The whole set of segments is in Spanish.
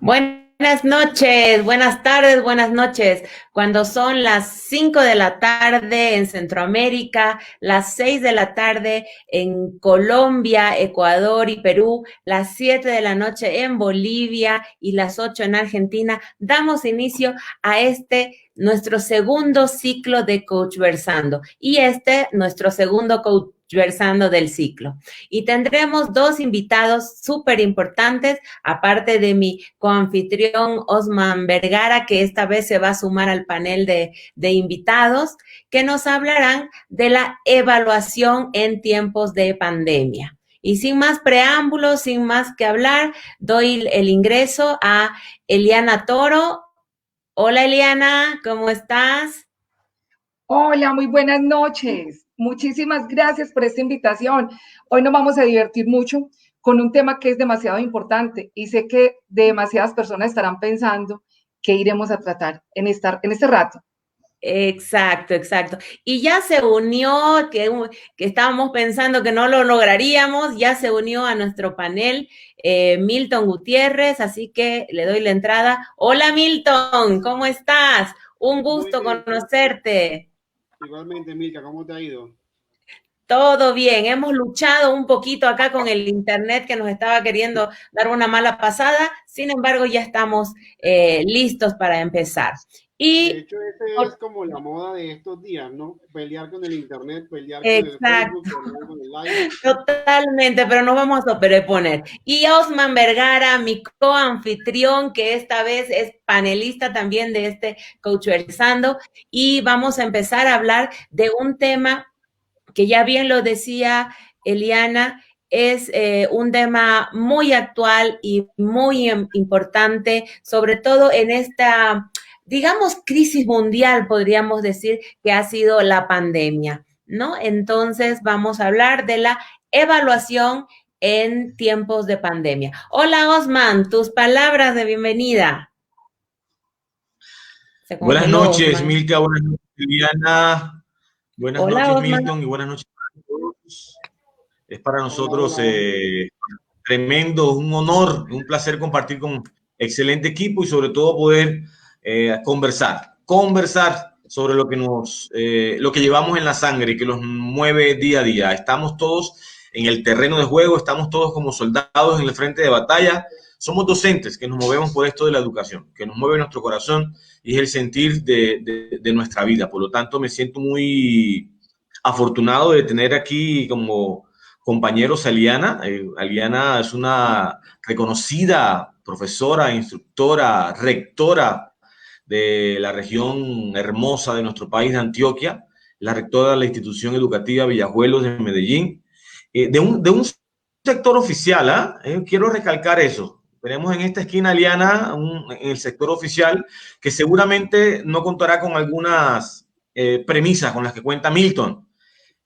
Buenas noches, buenas tardes, buenas noches. Cuando son las 5 de la tarde en Centroamérica, las 6 de la tarde en Colombia, Ecuador y Perú, las 7 de la noche en Bolivia y las 8 en Argentina, damos inicio a nuestro segundo ciclo de Coach Versando y nuestro segundo Coach Versando del ciclo. Y tendremos dos invitados súper importantes, aparte de mi coanfitrión Osman Vergara, que esta vez se va a sumar al panel de invitados, que nos hablarán de la evaluación en tiempos de pandemia. Y sin más preámbulos, sin más que hablar, doy el ingreso a Eliana Toro. Hola Eliana, ¿cómo estás? Hola, muy buenas noches. Muchísimas gracias por esta invitación. Hoy nos vamos a divertir mucho con un tema que es demasiado importante y sé que demasiadas personas estarán pensando qué iremos a tratar en este rato. Exacto, exacto. Y ya se unió, que estábamos pensando que no lo lograríamos, ya se unió a nuestro panel Milton Gutiérrez, así que le doy la entrada. Hola Milton, ¿cómo estás? Un gusto conocerte. Igualmente, Milka, ¿cómo te ha ido? Todo bien, hemos luchado un poquito acá con el internet que nos estaba queriendo dar una mala pasada, sin embargo ya estamos listos para empezar. De hecho, esa es como la moda de estos días, ¿no? Pelear con el internet, pelear con el Facebook, pelear con el live. Totalmente, pero nos vamos a sobreponer. Y Osman Vergara, mi coanfitrión, que esta vez es panelista también de este Coach Versando, y vamos a empezar a hablar de un tema que ya bien lo decía Eliana, es un tema muy actual y muy importante, sobre todo en esta, digamos, crisis mundial, podríamos decir, que ha sido la pandemia, ¿no? Entonces vamos a hablar de la evaluación en tiempos de pandemia. Hola, Osman, tus palabras de bienvenida. Buenas noches, Milka, buenas noches, Liliana, buenas noches, Osman. Milton, y buenas noches a todos. Es para nosotros tremendo, un honor, un placer compartir con excelente equipo y sobre todo poder conversar sobre lo que llevamos en la sangre y que nos mueve día a día. Estamos todos en el terreno de juego, estamos todos como soldados en el frente de batalla. Somos docentes que nos movemos por esto de la educación, que nos mueve nuestro corazón y es el sentir de nuestra vida. Por lo tanto, me siento muy afortunado de tener aquí como compañeros a Aliana. Aliana es una reconocida profesora, instructora, rectora de la región hermosa de nuestro país, de Antioquia, la rectora de la institución educativa Villajuelos de Medellín, de un sector oficial. Quiero recalcar eso. Tenemos en esta esquina, Aliana, en el sector oficial, que seguramente no contará con algunas premisas con las que cuenta Milton,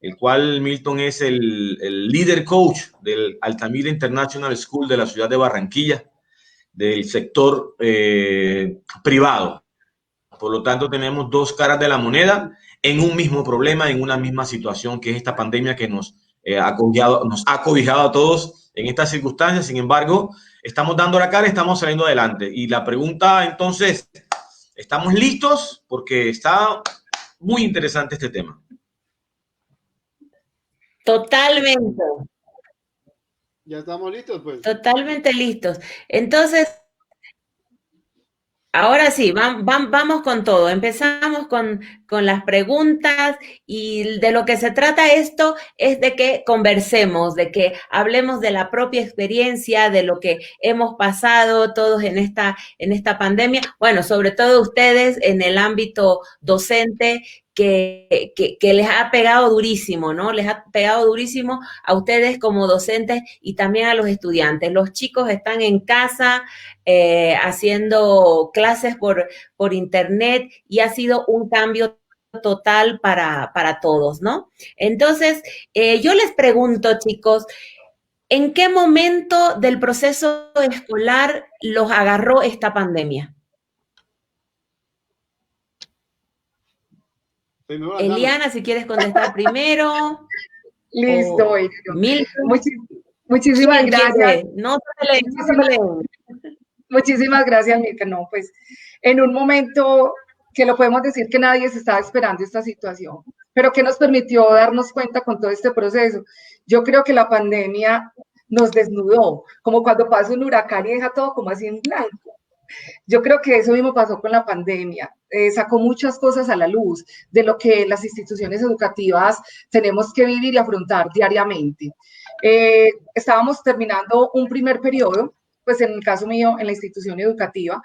el cual Milton es el líder coach del Altamira International School de la ciudad de Barranquilla, del sector privado. Por lo tanto, tenemos dos caras de la moneda en un mismo problema, en una misma situación, que es esta pandemia que nos ha cobijado a todos en estas circunstancias. Sin embargo, estamos dando la cara y estamos saliendo adelante. Y la pregunta, entonces, ¿estamos listos? Porque está muy interesante este tema. Totalmente. ¿Ya estamos listos, pues? Totalmente listos. Entonces, ahora sí, vamos con todo. Empezamos con las preguntas y de lo que se trata esto es de que conversemos, de que hablemos de la propia experiencia, de lo que hemos pasado todos en esta pandemia. Bueno, sobre todo ustedes en el ámbito docente, que les ha pegado durísimo, ¿no? Les ha pegado durísimo a ustedes como docentes y también a los estudiantes. Los chicos están en casa haciendo clases por internet y ha sido un cambio total para todos, ¿no? Entonces, yo les pregunto, chicos, ¿en qué momento del proceso escolar los agarró esta pandemia? Eliana, si quieres contestar primero. Listo, O Milton. Muchísimas gracias. No se peleen. Muchísimas gracias, Mirka. No, pues en un momento que lo podemos decir que nadie se estaba esperando esta situación, pero que nos permitió darnos cuenta con todo este proceso. Yo creo que la pandemia nos desnudó, como cuando pasa un huracán y deja todo como así en blanco. Yo creo que eso mismo pasó con la pandemia. Sacó muchas cosas a la luz de lo que las instituciones educativas tenemos que vivir y afrontar diariamente. Estábamos terminando un primer periodo, pues en el caso mío, en la institución educativa,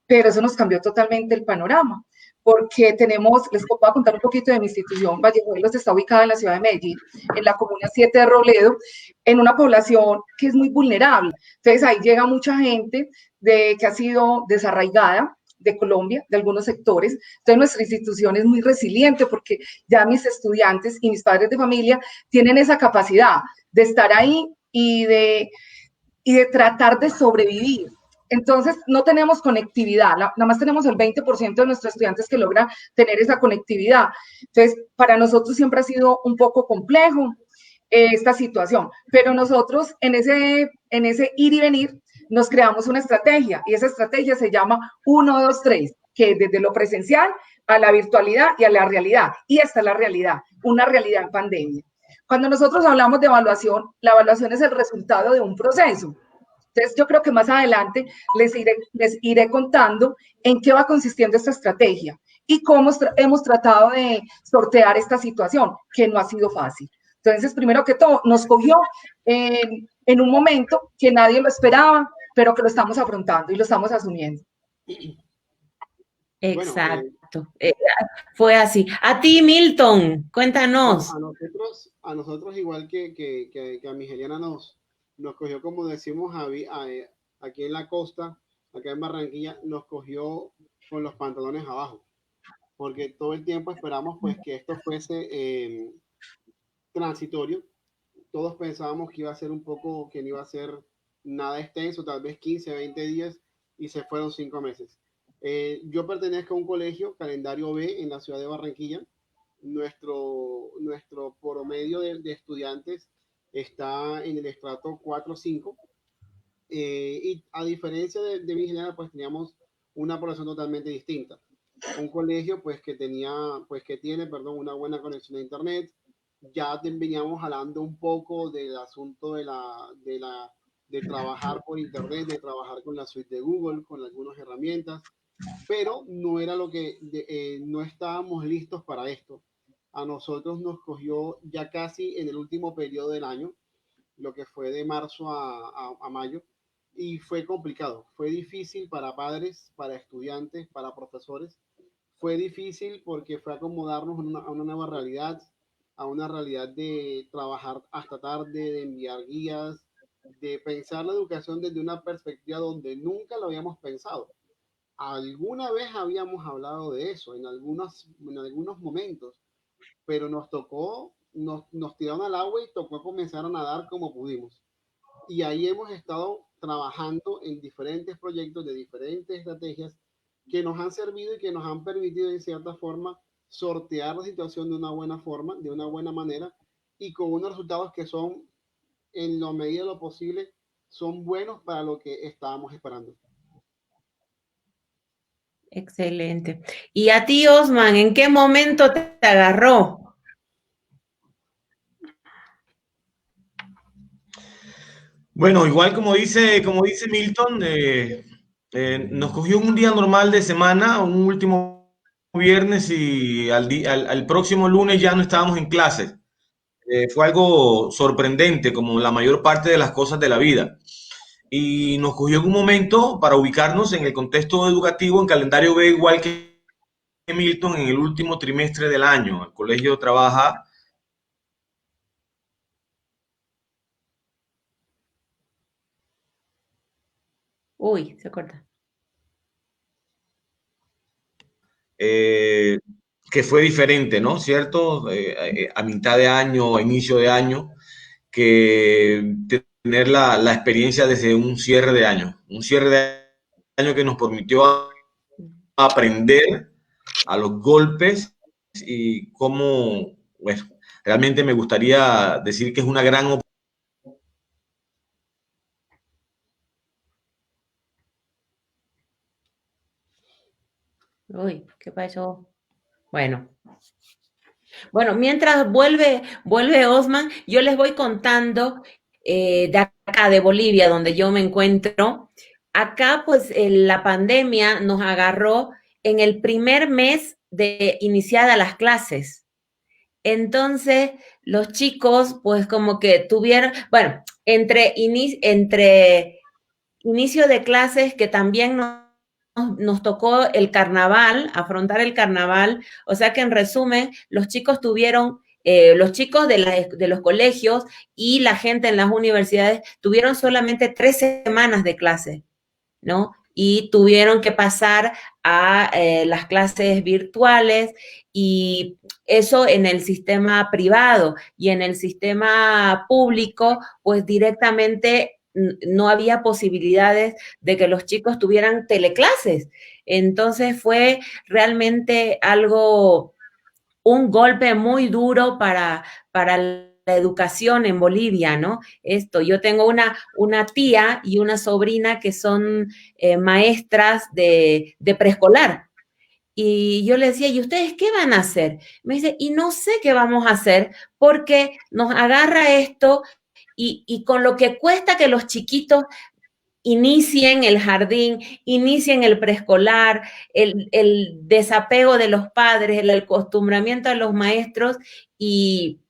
pero eso nos cambió totalmente el panorama, porque tenemos, les voy a contar un poquito de mi institución. Vallejuelos está ubicada en la ciudad de Medellín, en la comuna 7 de Robledo, en una población que es muy vulnerable. Entonces ahí llega mucha gente que ha sido desarraigada de Colombia, de algunos sectores. Entonces nuestra institución es muy resiliente porque ya mis estudiantes y mis padres de familia tienen esa capacidad de estar ahí y de tratar de sobrevivir. Entonces, no tenemos conectividad, nada más tenemos el 20% de nuestros estudiantes que logran tener esa conectividad. Entonces, para nosotros siempre ha sido un poco complejo esta situación, pero nosotros en ese ir y venir nos creamos una estrategia y esa estrategia se llama 1, 2, 3, que desde lo presencial a la virtualidad y a la realidad. Y esta es la realidad, una realidad en pandemia. Cuando nosotros hablamos de evaluación, la evaluación es el resultado de un proceso. Entonces, yo creo que más adelante les iré contando en qué va consistiendo esta estrategia y cómo hemos tratado de sortear esta situación, que no ha sido fácil. Entonces, primero que todo, nos cogió en un momento que nadie lo esperaba, pero que lo estamos afrontando y lo estamos asumiendo. Exacto. Fue así. A ti, Milton, cuéntanos. A nosotros igual que a Migeliana nos cogió, como decimos aquí en la costa, acá en Barranquilla, nos cogió con los pantalones abajo, porque todo el tiempo esperamos pues que esto fuese transitorio. Todos pensábamos que iba a ser que no iba a ser nada extenso, tal vez 15, 20 días, y se fueron 5 meses. Yo pertenezco a un colegio, Calendario B, en la ciudad de Barranquilla. Nuestro promedio de estudiantes está en el estrato 4-5. Y a diferencia de mi general, pues teníamos una población totalmente distinta. Un colegio pues que tiene, una buena conexión a internet. Ya veníamos hablando un poco del asunto de trabajar por internet, de trabajar con la suite de Google, con algunas herramientas, pero no era no estábamos listos para esto. A nosotros nos cogió ya casi en el último periodo del año, lo que fue de marzo a mayo, y fue complicado, fue difícil para padres, para estudiantes, para profesores. Fue difícil porque fue acomodarnos a una nueva realidad, a una realidad de trabajar hasta tarde, de enviar guías, de pensar la educación desde una perspectiva donde nunca lo habíamos pensado. Alguna vez habíamos hablado de eso en algunos momentos, pero nos tiraron al agua y tocó comenzar a nadar como pudimos. Y ahí hemos estado trabajando en diferentes proyectos de diferentes estrategias que nos han servido y que nos han permitido en cierta forma sortear la situación de una buena forma, de una buena manera, y con unos resultados que son, en la medida de lo posible, son buenos para lo que estábamos esperando. Excelente. Y a ti, Osman, ¿en qué momento te agarró? Bueno, igual como dice Milton, nos cogió un día normal de semana, un último viernes y al próximo lunes ya no estábamos en clases. Fue algo sorprendente, como la mayor parte de las cosas de la vida. Y nos cogió en un momento para ubicarnos en el contexto educativo, en calendario B, igual que Milton, en el último trimestre del año. El colegio trabaja. Uy, se corta. que fue diferente, ¿no? ¿Cierto? A mitad de año, a inicio de año, que tener la experiencia desde un cierre de año. Un cierre de año que nos permitió aprender a los golpes y cómo, bueno, realmente me gustaría decir que es una gran oportunidad. Uy, ¿qué pasó? Bueno. Bueno, mientras vuelve Osman, yo les voy contando de acá, de Bolivia, donde yo me encuentro. Acá, pues, la pandemia nos agarró en el primer mes de iniciadas las clases. Entonces, los chicos, pues, como que tuvieron, bueno, entre inicio de clases que también nos tocó el carnaval, afrontar el carnaval, o sea que en resumen, los chicos tuvieron, los chicos de los colegios y la gente en las universidades tuvieron solamente 3 semanas de clase, ¿no? Y tuvieron que pasar a las clases virtuales y eso en el sistema privado y en el sistema público, pues directamente no había posibilidades de que los chicos tuvieran teleclases. Entonces fue realmente algo, un golpe muy duro para la educación en Bolivia, ¿no? Esto, yo tengo una tía y una sobrina que son maestras de preescolar. Y yo le decía, ¿y ustedes qué van a hacer? Me dice, y no sé qué vamos a hacer porque nos agarra esto y con lo que cuesta que los chiquitos inicien el jardín, inicien el preescolar, el desapego de los padres, el acostumbramiento a los maestros y,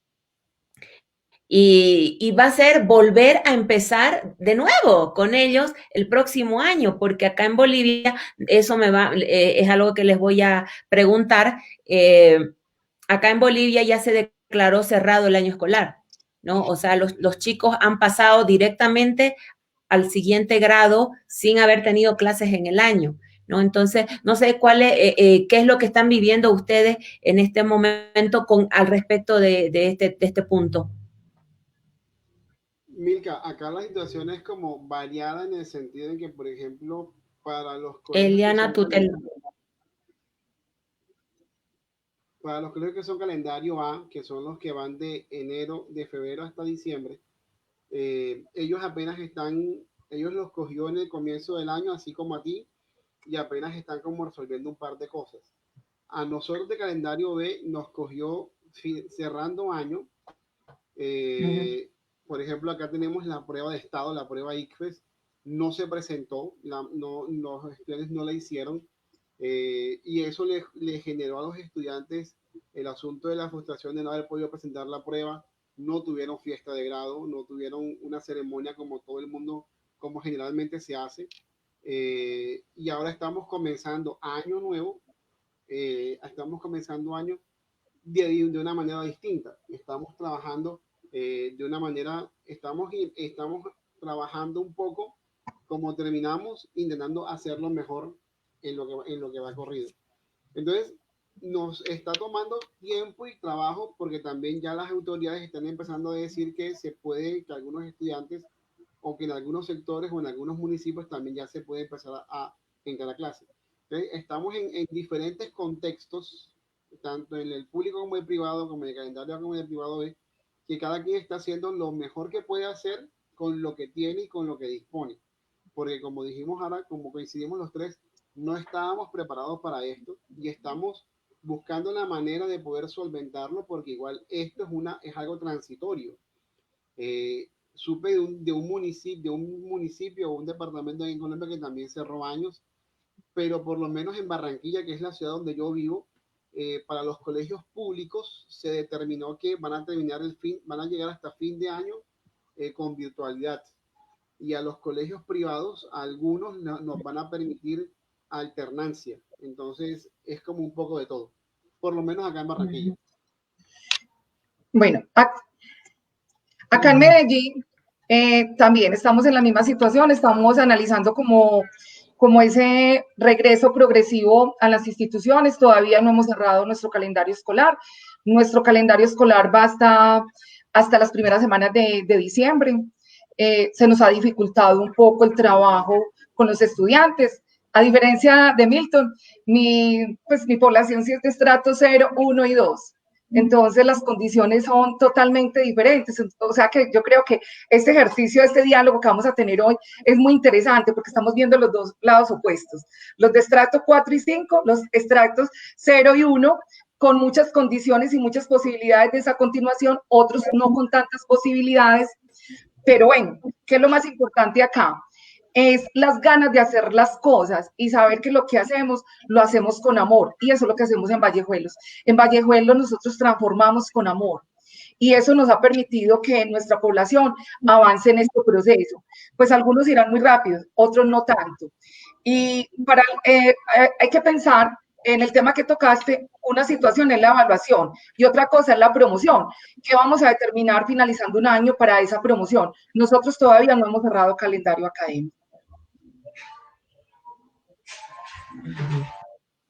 y va a ser volver a empezar de nuevo con ellos el próximo año, porque acá en Bolivia, eso es algo que les voy a preguntar, acá en Bolivia ya se declaró cerrado el año escolar, ¿no? O sea, los chicos han pasado directamente al siguiente grado sin haber tenido clases en el año, ¿no? Entonces, no sé qué es lo que están viviendo ustedes en este momento al respecto de este punto. Milka, acá la situación es como variada en el sentido de que, por ejemplo, para los colegios que Eliana, son tú te... para los colegios que son calendario A, que son los que van de febrero hasta diciembre, ellos los cogió en el comienzo del año, así como a ti, y apenas están como resolviendo un par de cosas. A nosotros de calendario B nos cogió cerrando año. Por ejemplo, acá tenemos la prueba de estado, la prueba ICFES, no se presentó, los estudiantes no la hicieron, y eso le generó a los estudiantes el asunto de la frustración de no haber podido presentar la prueba. No tuvieron fiesta de grado, no tuvieron una ceremonia como todo el mundo, como generalmente se hace, y ahora estamos comenzando año nuevo, de una manera distinta. Estamos trabajando de una manera, estamos trabajando un poco como terminamos, intentando hacerlo mejor en lo que va corrido. Entonces, nos está tomando tiempo y trabajo porque también ya las autoridades están empezando a decir que se puede, que algunos estudiantes o que en algunos sectores o en algunos municipios también ya se puede empezar a entrar a clase. Entonces, estamos en diferentes contextos, tanto en el público como en el privado, como en el calendario como en el privado B, que cada quien está haciendo lo mejor que puede hacer con lo que tiene y con lo que dispone. Porque como dijimos ahora, como coincidimos los tres, no estábamos preparados para esto y estamos buscando la manera de poder solventarlo porque igual esto es algo transitorio. Supe de un municipio o un departamento en Colombia que también cerró años, pero por lo menos en Barranquilla, que es la ciudad donde yo vivo, para los colegios públicos se determinó que van a llegar hasta fin de año con virtualidad. Y a los colegios privados, a algunos nos van a permitir alternancia. Entonces, es como un poco de todo. Por lo menos acá en Barranquilla. Bueno, acá en Medellín también estamos en la misma situación, estamos analizando como como ese regreso progresivo a las instituciones. Todavía no hemos cerrado nuestro calendario escolar. Nuestro calendario escolar va hasta las primeras semanas de diciembre. Se nos ha dificultado un poco el trabajo con los estudiantes. A diferencia de Milton, mi población sí es de estrato 0, 1 y 2. Entonces las condiciones son totalmente diferentes. O sea que yo creo que este ejercicio, este diálogo que vamos a tener hoy es muy interesante porque estamos viendo los dos lados opuestos. Los de estrato 4 y 5, los estratos 0 y 1, con muchas condiciones y muchas posibilidades de esa continuación, otros no con tantas posibilidades. Pero bueno, ¿qué es lo más importante acá? Es las ganas de hacer las cosas y saber que lo que hacemos, lo hacemos con amor. Y eso es lo que hacemos en Vallejuelos. En Vallejuelos nosotros transformamos con amor. Y eso nos ha permitido que nuestra población avance en este proceso. Pues algunos irán muy rápido, otros no tanto. Y hay que pensar en el tema que tocaste, una situación es la evaluación y otra cosa es la promoción. ¿Qué vamos a determinar finalizando un año para esa promoción? Nosotros todavía no hemos cerrado calendario académico.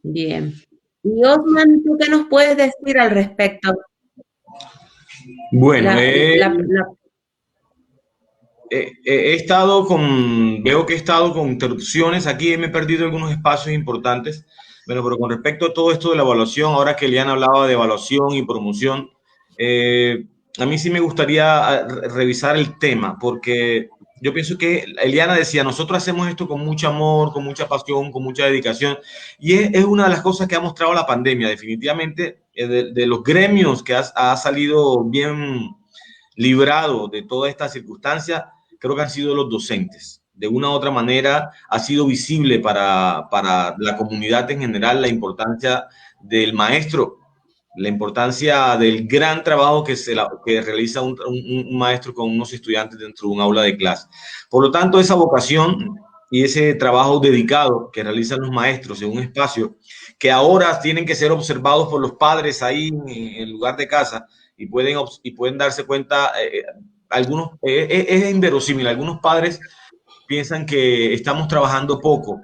Bien. Y Osman, ¿tú qué nos puedes decir al respecto? Bueno, veo que he estado con interrupciones. Aquí me he perdido algunos espacios importantes. Bueno, pero con respecto a todo esto de la evaluación, ahora que Eliana hablaba de evaluación y promoción, a mí sí me gustaría revisar el tema, porque yo pienso que Eliana decía, nosotros hacemos esto con mucho amor, con mucha pasión, con mucha dedicación, y es una de las cosas que ha mostrado la pandemia, definitivamente, de los gremios que ha salido bien librado de toda esta circunstancia, creo que han sido los docentes. De una u otra manera ha sido visible para la comunidad en general la importancia del maestro, la importancia del gran trabajo que realiza un maestro con unos estudiantes dentro de un aula de clase. Por lo tanto, esa vocación y ese trabajo dedicado que realizan los maestros en un espacio que ahora tienen que ser observados por los padres ahí en lugar de casa y pueden darse cuenta, es inverosímil, algunos padres piensan que estamos trabajando poco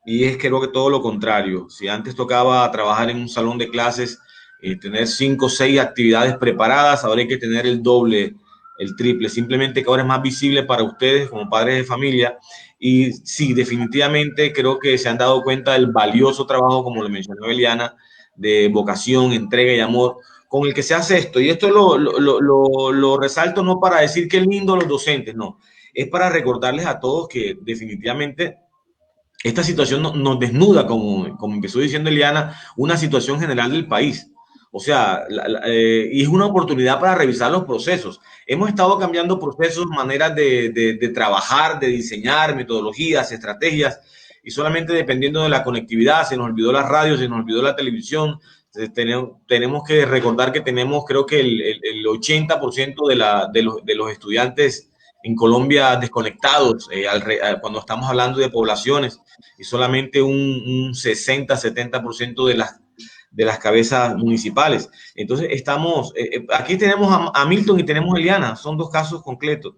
y creo que todo lo contrario. Si antes tocaba trabajar en un salón de clases y tener 5 o 6 actividades preparadas, ahora hay que tener el doble, el triple, simplemente que ahora es más visible para ustedes como padres de familia. Y sí, definitivamente creo que se han dado cuenta del valioso trabajo, como lo mencionó Eliana, de vocación, entrega y amor con el que se hace esto. Y esto lo resalto no para decir que es lindo los docentes, no. Es para recordarles a todos que definitivamente esta situación nos desnuda, como empezó diciendo Eliana, una situación general del país. O sea, y es una oportunidad para revisar los procesos. Hemos estado cambiando procesos, maneras de trabajar, de diseñar, metodologías, estrategias, y solamente dependiendo de la conectividad, se nos olvidó la radio, se nos olvidó la televisión. Tenemos que recordar que tenemos, creo que el 80% de los estudiantes en Colombia desconectados cuando estamos hablando de poblaciones, y solamente un 60-70% de las cabezas municipales. Entonces aquí tenemos a Milton y tenemos a Eliana, son dos casos concretos.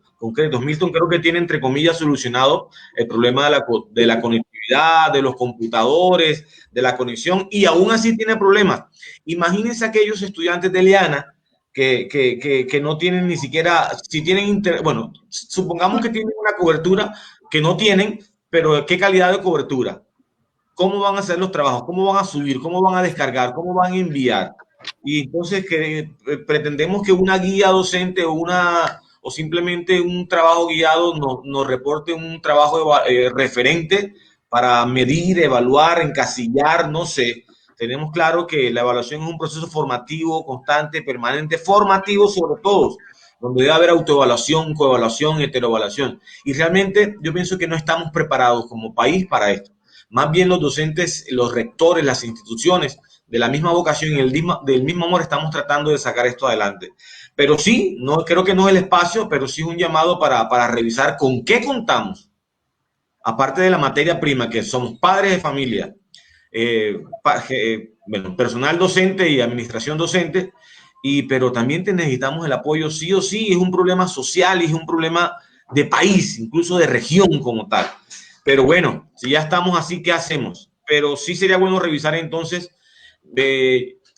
Milton creo que tiene, entre comillas, solucionado el problema de la conectividad, de los computadores, de la conexión, y aún así tiene problemas. Imagínense aquellos estudiantes de Eliana que no tienen ni siquiera, si tienen bueno, supongamos que tienen una cobertura que no tienen, pero ¿qué calidad de cobertura? ¿Cómo van a hacer los trabajos? ¿Cómo van a subir? ¿Cómo van a descargar? ¿Cómo van a enviar? Y entonces pretendemos que una guía docente o simplemente un trabajo guiado nos reporte un trabajo referente para medir, evaluar, encasillar, no sé. Tenemos claro que la evaluación es un proceso formativo, constante, permanente, formativo sobre todo, donde debe haber autoevaluación, coevaluación, heteroevaluación. Y realmente yo pienso que no estamos preparados como país para esto. Más bien los docentes, los rectores, las instituciones de la misma vocación y del mismo amor estamos tratando de sacar esto adelante. Pero sí, creo que no es el espacio, pero sí es un llamado para revisar con qué contamos. Aparte de la materia prima, que somos padres de familia, personal docente y administración docente, pero también necesitamos el apoyo sí o sí. Es un problema social y es un problema de país, incluso de región como tal. Pero bueno, si ya estamos así, ¿qué hacemos? Pero sí sería bueno revisar entonces,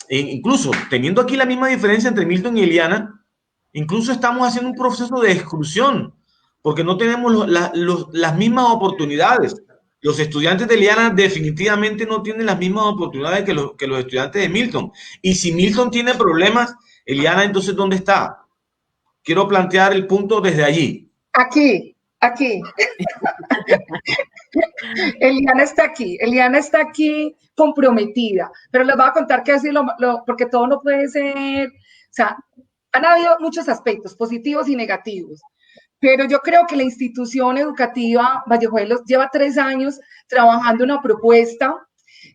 incluso teniendo aquí la misma diferencia entre Milton y Eliana, incluso estamos haciendo un proceso de exclusión, porque no tenemos las mismas oportunidades. Los estudiantes de Eliana definitivamente no tienen las mismas oportunidades que los estudiantes de Milton. Y si Milton tiene problemas, Eliana, entonces, ¿dónde está? Quiero plantear el punto desde allí. Aquí. Eliana está aquí comprometida, pero les voy a contar que así porque todo no puede ser, o sea, han habido muchos aspectos positivos y negativos, pero yo creo que la institución educativa Vallejuelos lleva 3 años trabajando una propuesta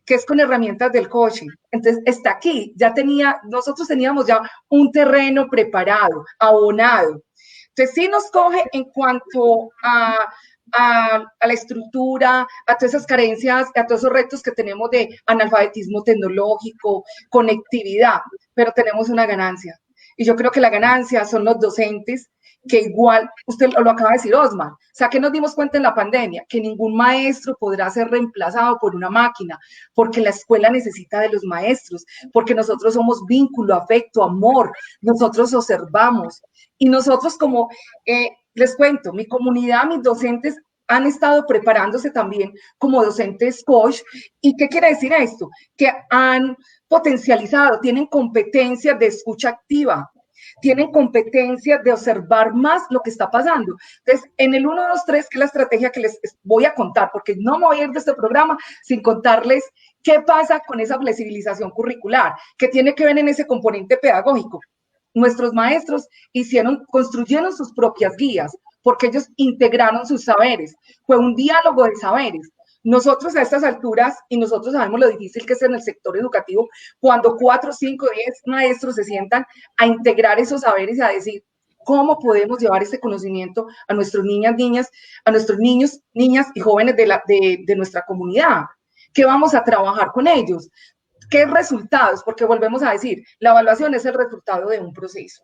que es con herramientas del coaching. Entonces, está aquí, nosotros teníamos ya un terreno preparado, abonado. Entonces, sí nos coge en cuanto a la estructura, a todas esas carencias, a todos esos retos que tenemos de analfabetismo tecnológico, conectividad, pero tenemos una ganancia. Y yo creo que la ganancia son los docentes, que igual, usted lo acaba de decir, Osman, o sea, que nos dimos cuenta en la pandemia, que ningún maestro podrá ser reemplazado por una máquina, porque la escuela necesita de los maestros, porque nosotros somos vínculo, afecto, amor, nosotros observamos, y nosotros como, les cuento, mi comunidad, mis docentes han estado preparándose también como docentes coach. ¿Y qué quiere decir esto? Que han potencializado, tienen competencias de escucha activa, tienen competencia de observar más lo que está pasando. Entonces, en el 1, 2, 3, que es la estrategia que les voy a contar, porque no me voy a ir de este programa sin contarles qué pasa con esa flexibilización curricular, que tiene que ver en ese componente pedagógico. Nuestros maestros construyeron sus propias guías, porque ellos integraron sus saberes. Fue un diálogo de saberes. Nosotros a estas alturas, y nosotros sabemos lo difícil que es en el sector educativo, cuando 4, 5, 10 maestros se sientan a integrar esos saberes y a decir, ¿cómo podemos llevar este conocimiento a nuestros niñas, a nuestros niños, niñas y jóvenes de nuestra comunidad? ¿Qué vamos a trabajar con ellos? ¿Qué resultados? Porque volvemos a decir, la evaluación es el resultado de un proceso.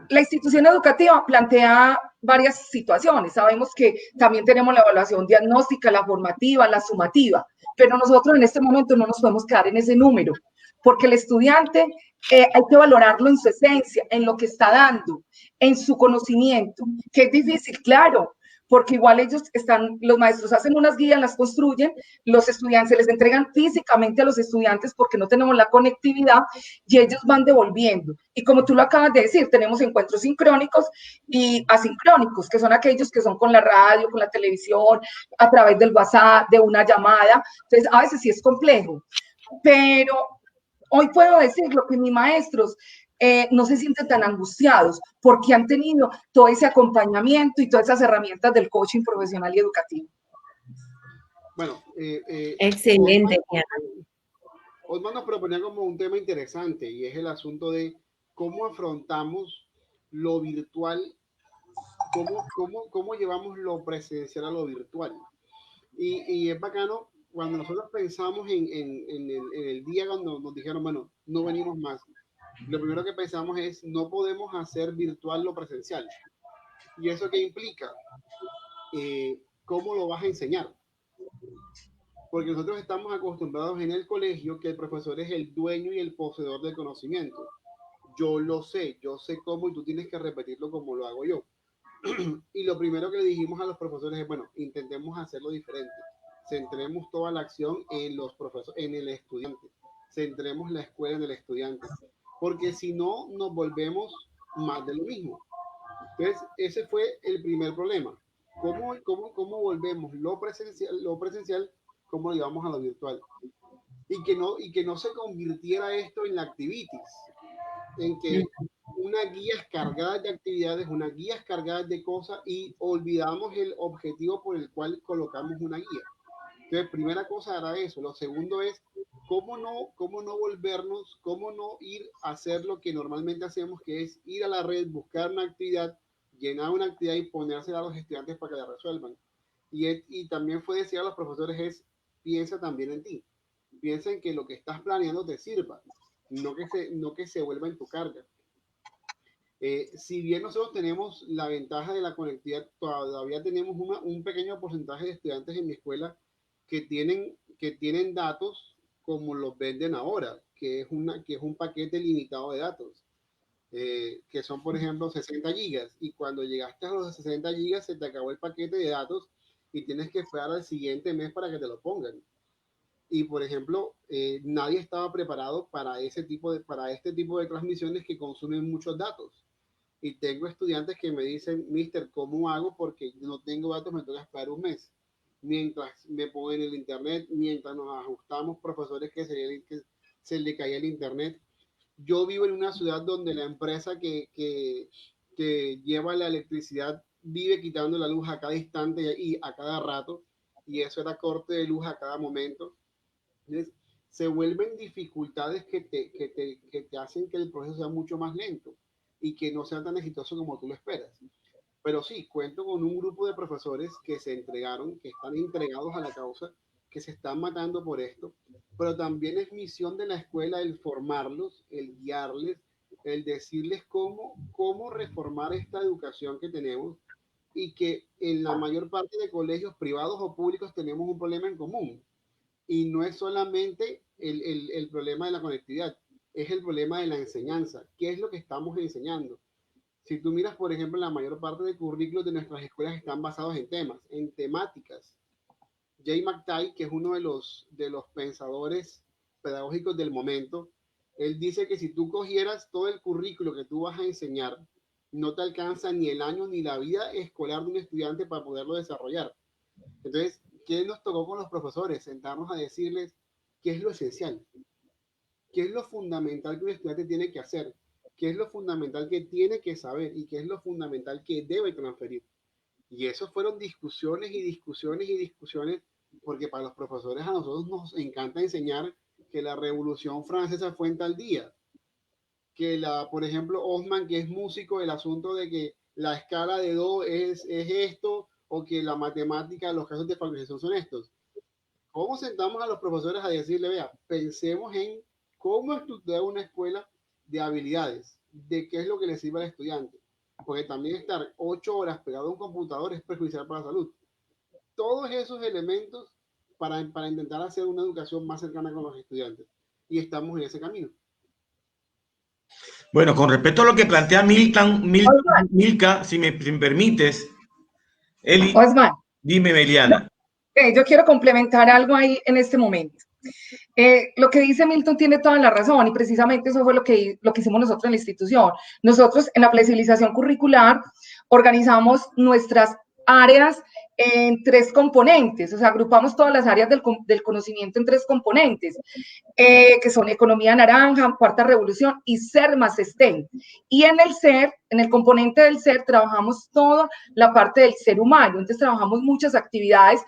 La institución educativa plantea varias situaciones. Sabemos que también tenemos la evaluación diagnóstica, la formativa, la sumativa, pero nosotros en este momento no nos podemos quedar en ese número, porque el estudiante hay que valorarlo en su esencia, en lo que está dando, en su conocimiento, que es difícil, claro, porque igual los maestros hacen unas guías, las construyen, los estudiantes se les entregan físicamente a los estudiantes porque no tenemos la conectividad y ellos van devolviendo. Y como tú lo acabas de decir, tenemos encuentros sincrónicos y asincrónicos, que son aquellos que son con la radio, con la televisión, a través del WhatsApp, de una llamada. Entonces, a veces sí es complejo, pero hoy puedo decirlo que mis maestros no se sienten tan angustiados porque han tenido todo ese acompañamiento y todas esas herramientas del coaching profesional y educativo. Bueno, excelente. Osman nos proponía como un tema interesante y es el asunto de cómo afrontamos lo virtual, cómo llevamos lo presencial a lo virtual. Y es bacano cuando nosotros pensamos en el día cuando nos dijeron, bueno, no venimos más. Lo primero que pensamos es, no podemos hacer virtual lo presencial. ¿Y eso qué implica? ¿Cómo lo vas a enseñar? Porque nosotros estamos acostumbrados en el colegio que el profesor es el dueño y el poseedor del conocimiento. Yo sé cómo y tú tienes que repetirlo como lo hago yo. Y lo primero que le dijimos a los profesores es, bueno, intentemos hacerlo diferente. Centremos toda la acción en los profesores, en el estudiante. Centremos la escuela en el estudiante. Porque si no, nos volvemos más de lo mismo. Entonces, ese fue el primer problema. ¿Cómo volvemos lo presencial, cómo lo llevamos a lo virtual? Y que no se convirtiera esto en la activities, en que unas guías cargadas de actividades, unas guías cargadas de cosas y olvidamos el objetivo por el cual colocamos una guía. Entonces, primera cosa era eso. Lo segundo es cómo no volvernos, cómo no ir a hacer lo que normalmente hacemos, que es ir a la red, buscar una actividad, llenar una actividad y ponérsela a los estudiantes para que la resuelvan. Y también fue decir a los profesores es, piensa también en ti. Piensa en que lo que estás planeando te sirva, no que se vuelva en tu carga. Si bien nosotros tenemos la ventaja de la conectividad, todavía tenemos un pequeño porcentaje de estudiantes en mi escuela que tienen datos como los venden ahora, que es un paquete limitado de datos, que son, por ejemplo, 60 gigas. Y cuando llegaste a los 60 gigas, se te acabó el paquete de datos y tienes que esperar al siguiente mes para que te lo pongan. Y, por ejemplo, nadie estaba preparado para este tipo de transmisiones que consumen muchos datos. Y tengo estudiantes que me dicen, Mister, ¿cómo hago? Porque no tengo datos, me toca esperar un mes. Mientras me ponen el internet, mientras nos ajustamos, profesores que se le caía el internet. Yo vivo en una ciudad donde la empresa que lleva la electricidad vive quitando la luz a cada instante y a cada rato, y eso era corte de luz a cada momento. Entonces, se vuelven dificultades que te hacen que el proceso sea mucho más lento y que no sea tan exitoso como tú lo esperas. Pero sí, cuento con un grupo de profesores que se entregaron, que están entregados a la causa, que se están matando por esto, pero también es misión de la escuela el formarlos, el guiarles, el decirles cómo reformar esta educación que tenemos, y que en la mayor parte de colegios privados o públicos tenemos un problema en común. Y no es solamente el problema de la conectividad, es el problema de la enseñanza. ¿Qué es lo que estamos enseñando? Si tú miras, por ejemplo, la mayor parte de currículos de nuestras escuelas están basados en temas, en temáticas. Jay McTighe, que es uno de los pensadores pedagógicos del momento, él dice que si tú cogieras todo el currículo que tú vas a enseñar, no te alcanza ni el año ni la vida escolar de un estudiante para poderlo desarrollar. Entonces, ¿qué nos tocó con los profesores? Sentarnos a decirles qué es lo esencial, qué es lo fundamental que un estudiante tiene que hacer, qué es lo fundamental que tiene que saber y qué es lo fundamental que debe transferir. Y eso fueron discusiones y discusiones y discusiones, porque para los profesores a nosotros nos encanta enseñar que la Revolución Francesa fue en tal día, que por ejemplo, Osman, que es músico, el asunto de que la escala de do es esto, o que la matemática, los casos de factorización son estos. ¿Cómo sentamos a los profesores a decirle, vea, pensemos en cómo estructurar una escuela de habilidades, de qué es lo que le sirve al estudiante? Porque también estar 8 horas pegado a un computador es perjudicial para la salud. Todos esos elementos para intentar hacer una educación más cercana con los estudiantes. Y estamos en ese camino. Bueno, con respecto a lo que plantea Milka, si me permites, Eli, Osman, dime, Meliana. yo quiero complementar algo ahí en este momento. Lo que dice Milton tiene toda la razón y precisamente eso fue lo que hicimos nosotros en la institución. Nosotros en la flexibilización curricular organizamos nuestras áreas en 3 componentes, o sea, agrupamos todas las áreas del conocimiento en 3 componentes, que son economía naranja, cuarta revolución y ser más STEM. Y en el ser, en el componente del ser, trabajamos toda la parte del ser humano, entonces trabajamos muchas actividades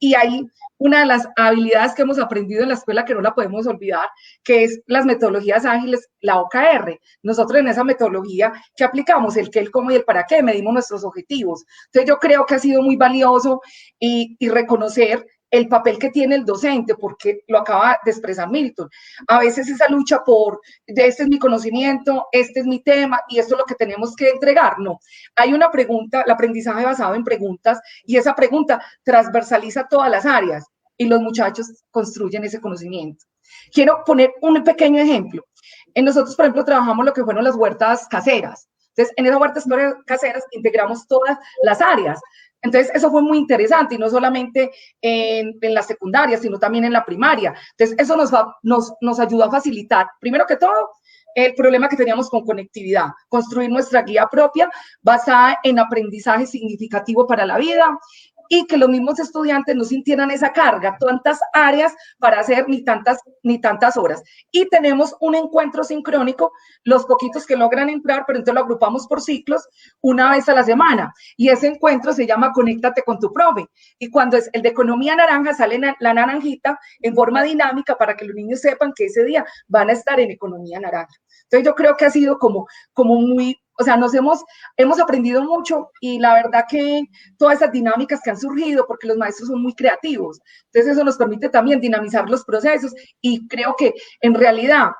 y ahí una de las habilidades que hemos aprendido en la escuela que no la podemos olvidar, que es las metodologías ágiles, la OKR. Nosotros en esa metodología que aplicamos el qué, el cómo y el para qué, medimos nuestros objetivos. Entonces yo creo que ha sido muy valioso y reconocer el papel que tiene el docente, porque lo acaba de expresar Milton. A veces esa lucha por, este es mi conocimiento, este es mi tema, y esto es lo que tenemos que entregar. No, hay una pregunta, el aprendizaje basado en preguntas, y esa pregunta transversaliza todas las áreas, y los muchachos construyen ese conocimiento. Quiero poner un pequeño ejemplo. En nosotros, por ejemplo, trabajamos lo que fueron las huertas caseras. Entonces, en esas huertas caseras integramos todas las áreas. Entonces, eso fue muy interesante, y no solamente en la secundaria, sino también en la primaria. Entonces, eso nos ayudó a facilitar, primero que todo, el problema que teníamos con conectividad, construir nuestra guía propia basada en aprendizaje significativo para la vida, y que los mismos estudiantes no sintieran esa carga, tantas áreas para hacer ni tantas horas. Y tenemos un encuentro sincrónico, los poquitos que logran entrar, pero entonces lo agrupamos por ciclos, una vez a la semana. Y ese encuentro se llama Conéctate con tu profe. Y cuando es el de economía naranja, sale la naranjita en forma dinámica para que los niños sepan que ese día van a estar en economía naranja. Entonces yo creo que ha sido como muy, o sea, hemos aprendido mucho, y la verdad que todas esas dinámicas que han surgido, porque los maestros son muy creativos, entonces eso nos permite también dinamizar los procesos, y creo que en realidad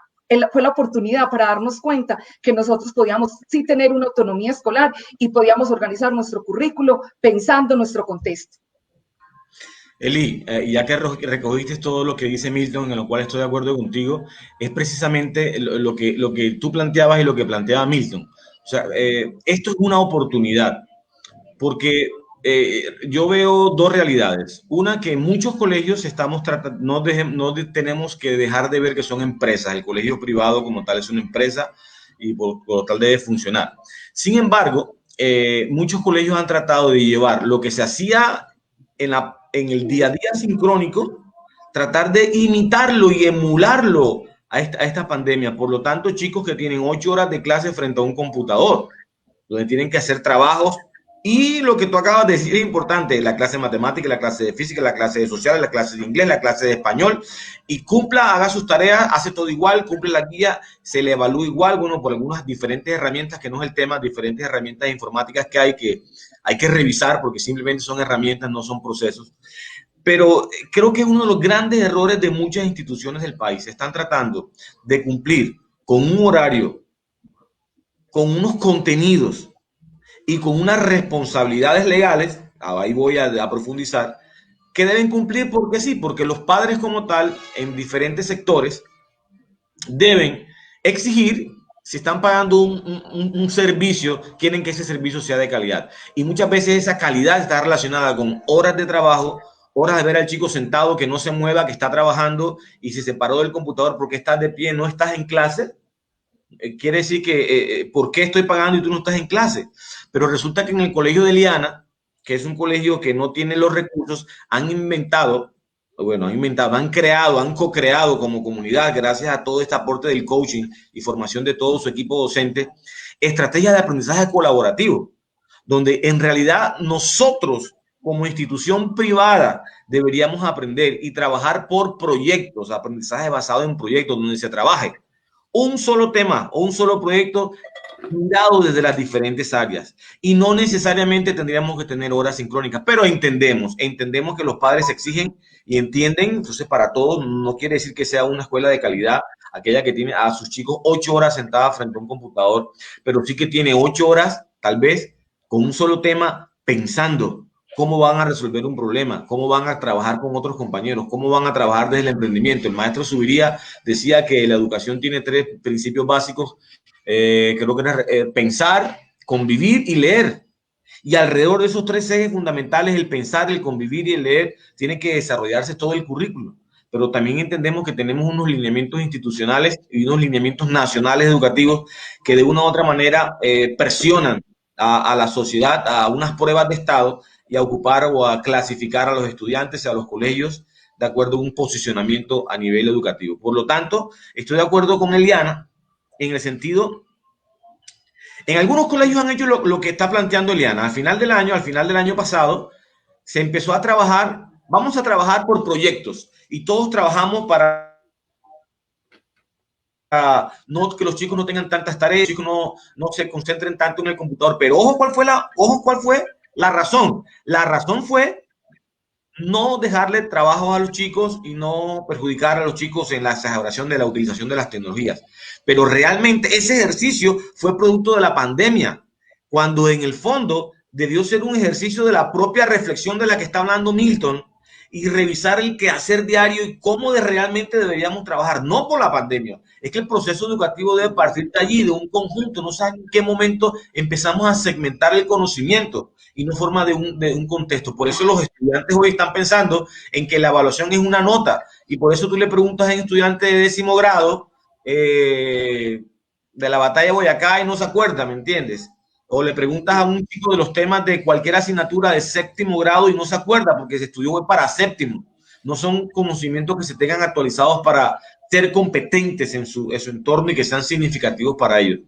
fue la oportunidad para darnos cuenta que nosotros podíamos sí tener una autonomía escolar y podíamos organizar nuestro currículo pensando en nuestro contexto. Eli, ya que recogiste todo lo que dice Milton, en lo cual estoy de acuerdo contigo, es precisamente lo que tú planteabas y lo que planteaba Milton. O sea, esto es una oportunidad, porque yo veo dos realidades. Una, que en muchos colegios estamos tratando, no tenemos que dejar de ver que son empresas. El colegio privado como tal es una empresa y por tal debe funcionar. Sin embargo, muchos colegios han tratado de llevar lo que se hacía en el día a día sincrónico, tratar de imitarlo y emularlo a esta pandemia. Por lo tanto, chicos que tienen 8 horas de clase frente a un computador, donde tienen que hacer trabajos, y lo que tú acabas de decir es importante: la clase de matemática, la clase de física, la clase de sociales, la clase de inglés, la clase de español, y cumpla, haga sus tareas, hace todo igual, cumple la guía, se le evalúa igual, bueno, por algunas diferentes herramientas, que no es el tema, diferentes herramientas informáticas que hay que revisar, porque simplemente son herramientas, no son procesos. Pero creo que uno de los grandes errores de muchas instituciones del país: están tratando de cumplir con un horario, con unos contenidos y con unas responsabilidades legales, ahí voy a profundizar, que deben cumplir porque sí, porque los padres como tal, en diferentes sectores, deben exigir, si están pagando un servicio, quieren que ese servicio sea de calidad. Y muchas veces esa calidad está relacionada con horas de trabajo, horas de ver al chico sentado, que no se mueva, que está trabajando y se separó del computador porque estás de pie, no estás en clase. Quiere decir que, ¿por qué estoy pagando y tú no estás en clase? Pero resulta que en el colegio de Eliana, que es un colegio que no tiene los recursos, han creado, han co-creado como comunidad, gracias a todo este aporte del coaching y formación de todo su equipo docente, estrategias de aprendizaje colaborativo, donde en realidad nosotros, como institución privada, deberíamos aprender y trabajar por proyectos, aprendizaje basado en proyectos, donde se trabaje un solo tema o un solo proyecto mirado desde las diferentes áreas, y no necesariamente tendríamos que tener horas sincrónicas, pero entendemos que los padres exigen y entienden. Entonces, para todos, no quiere decir que sea una escuela de calidad aquella que tiene a sus chicos 8 horas sentadas frente a un computador, pero sí que tiene 8 horas tal vez con un solo tema, pensando cómo van a resolver un problema, cómo van a trabajar con otros compañeros, cómo van a trabajar desde el emprendimiento. El maestro Subiría decía que la educación tiene 3 principios básicos, creo que era pensar, convivir y leer. Y alrededor de esos 3 ejes fundamentales, el pensar, el convivir y el leer, tiene que desarrollarse todo el currículo. Pero también entendemos que tenemos unos lineamientos institucionales y unos lineamientos nacionales educativos que de una u otra manera presionan a la sociedad a unas pruebas de estado y a ocupar o a clasificar a los estudiantes y a los colegios de acuerdo a un posicionamiento a nivel educativo. Por lo tanto, estoy de acuerdo con Eliana en el sentido, en algunos colegios han hecho lo que está planteando Eliana. Al final del año pasado, se empezó a trabajar, vamos a trabajar por proyectos, y todos trabajamos para no que los chicos no tengan tantas tareas, los chicos no se concentren tanto en el computador. Pero ojo, ¿cuál fue la razón? La razón fue no dejarle trabajo a los chicos y no perjudicar a los chicos en la exageración de la utilización de las tecnologías. Pero realmente ese ejercicio fue producto de la pandemia, cuando en el fondo debió ser un ejercicio de la propia reflexión de la que está hablando Milton, y revisar el quehacer diario y cómo realmente deberíamos trabajar, no por la pandemia. Es que el proceso educativo debe partir de allí, de un conjunto. No sé en qué momento empezamos a segmentar el conocimiento y no forma de un contexto. Por eso los estudiantes hoy están pensando en que la evaluación es una nota, y por eso tú le preguntas a un estudiante de 10º grado de la batalla de Boyacá y no se acuerda, ¿me entiendes? O le preguntas a un chico de los temas de cualquier asignatura de 7º grado y no se acuerda, porque se estudió para 7º. No son conocimientos que se tengan actualizados para ser competentes en su entorno y que sean significativos para ellos.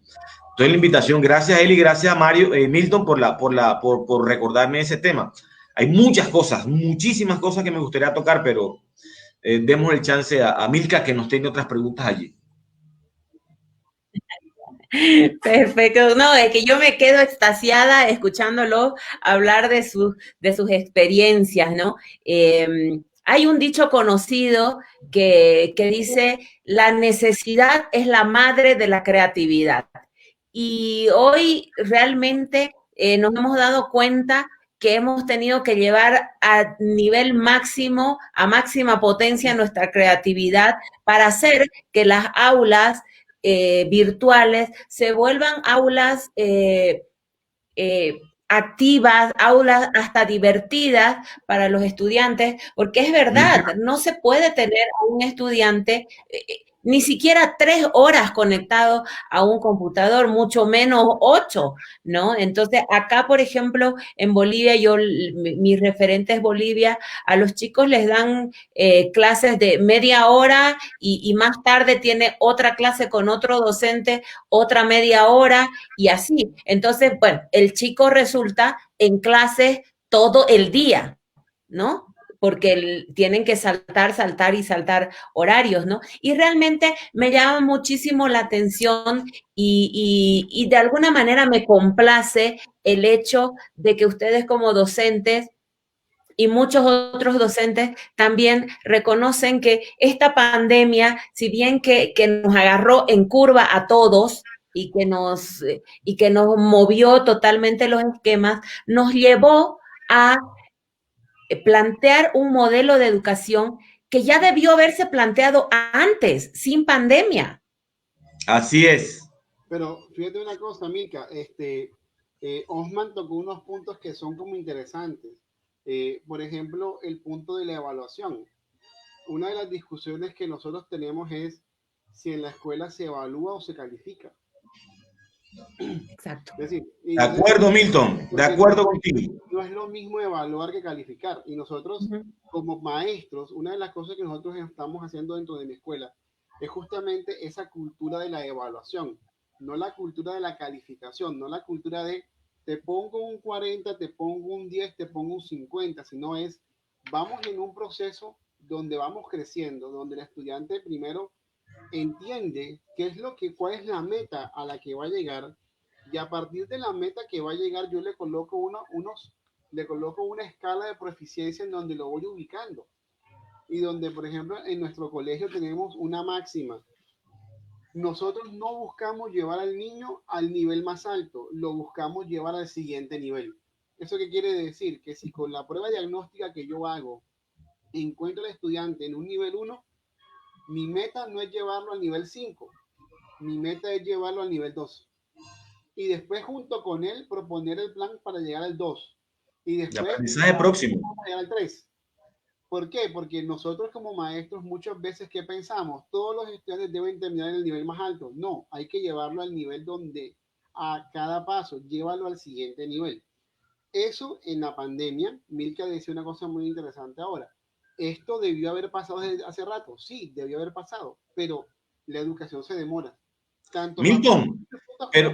Entonces, la invitación, gracias a él y gracias a Mario, Milton, por recordarme ese tema. Hay muchas cosas, muchísimas cosas que me gustaría tocar, pero demos el chance a Milka, que nos tiene otras preguntas allí. Perfecto. No, es que yo me quedo extasiada escuchándolo hablar de sus experiencias, ¿no? hay un dicho conocido que dice, la necesidad es la madre de la creatividad. Y hoy realmente nos hemos dado cuenta que hemos tenido que llevar a nivel máximo, a máxima potencia nuestra creatividad para hacer que las aulas virtuales se vuelvan aulas activas, aulas hasta divertidas para los estudiantes, porque es verdad, no se puede tener a un estudiante ni siquiera 3 horas conectado a un computador, mucho menos 8, ¿no? Entonces, acá, por ejemplo, en Bolivia, mi referente es Bolivia, a los chicos les dan clases de media hora y más tarde tiene otra clase con otro docente, otra media hora y así. Entonces, bueno, el chico resulta en clases todo el día, ¿no? Porque tienen que saltar y saltar horarios, ¿no? Y realmente me llama muchísimo la atención y de alguna manera me complace el hecho de que ustedes como docentes y muchos otros docentes también reconocen que esta pandemia, si bien que nos agarró en curva a todos y que nos movió totalmente los esquemas, nos llevó a plantear un modelo de educación que ya debió haberse planteado antes, sin pandemia. Así es. Pero fíjate una cosa, Milka, Osman tocó unos puntos que son como interesantes. Por ejemplo, el punto de la evaluación. Una de las discusiones que nosotros tenemos es si en la escuela se evalúa o se califica. Exacto. Es decir, De acuerdo, Milton, de acuerdo contigo. No es lo mismo evaluar que calificar. Y nosotros, como maestros, una de las cosas que nosotros estamos haciendo dentro de mi escuela es justamente esa cultura de la evaluación, no la cultura de la calificación, no la cultura de te pongo un 40, te pongo un 10, te pongo un 50, sino es vamos en un proceso donde vamos creciendo, donde el estudiante primero entiende qué es cuál es la meta a la que va a llegar y a partir de la meta que va a llegar yo le coloco una escala de proficiencia en donde lo voy ubicando y donde por ejemplo en nuestro colegio tenemos una máxima. Nosotros no buscamos llevar al niño al nivel más alto, lo buscamos llevar al siguiente nivel. ¿Eso qué quiere decir? Que si con la prueba diagnóstica que yo hago encuentro al estudiante en un nivel 1, mi meta no es llevarlo al nivel 5, mi meta es llevarlo al nivel 2. Y después junto con él proponer el plan para llegar al 2. Y después aprendizaje próximo. Para llegar al 3. ¿Por qué? Porque nosotros como maestros muchas veces ¿qué pensamos? Todos los estudiantes deben terminar en el nivel más alto. No, hay que llevarlo al nivel donde a cada paso, llévalo al siguiente nivel. Eso en la pandemia, Milka decía una cosa muy interesante ahora. Esto debió haber pasado desde hace rato. Sí, debió haber pasado, pero la educación se demora. Tanto Milton, pero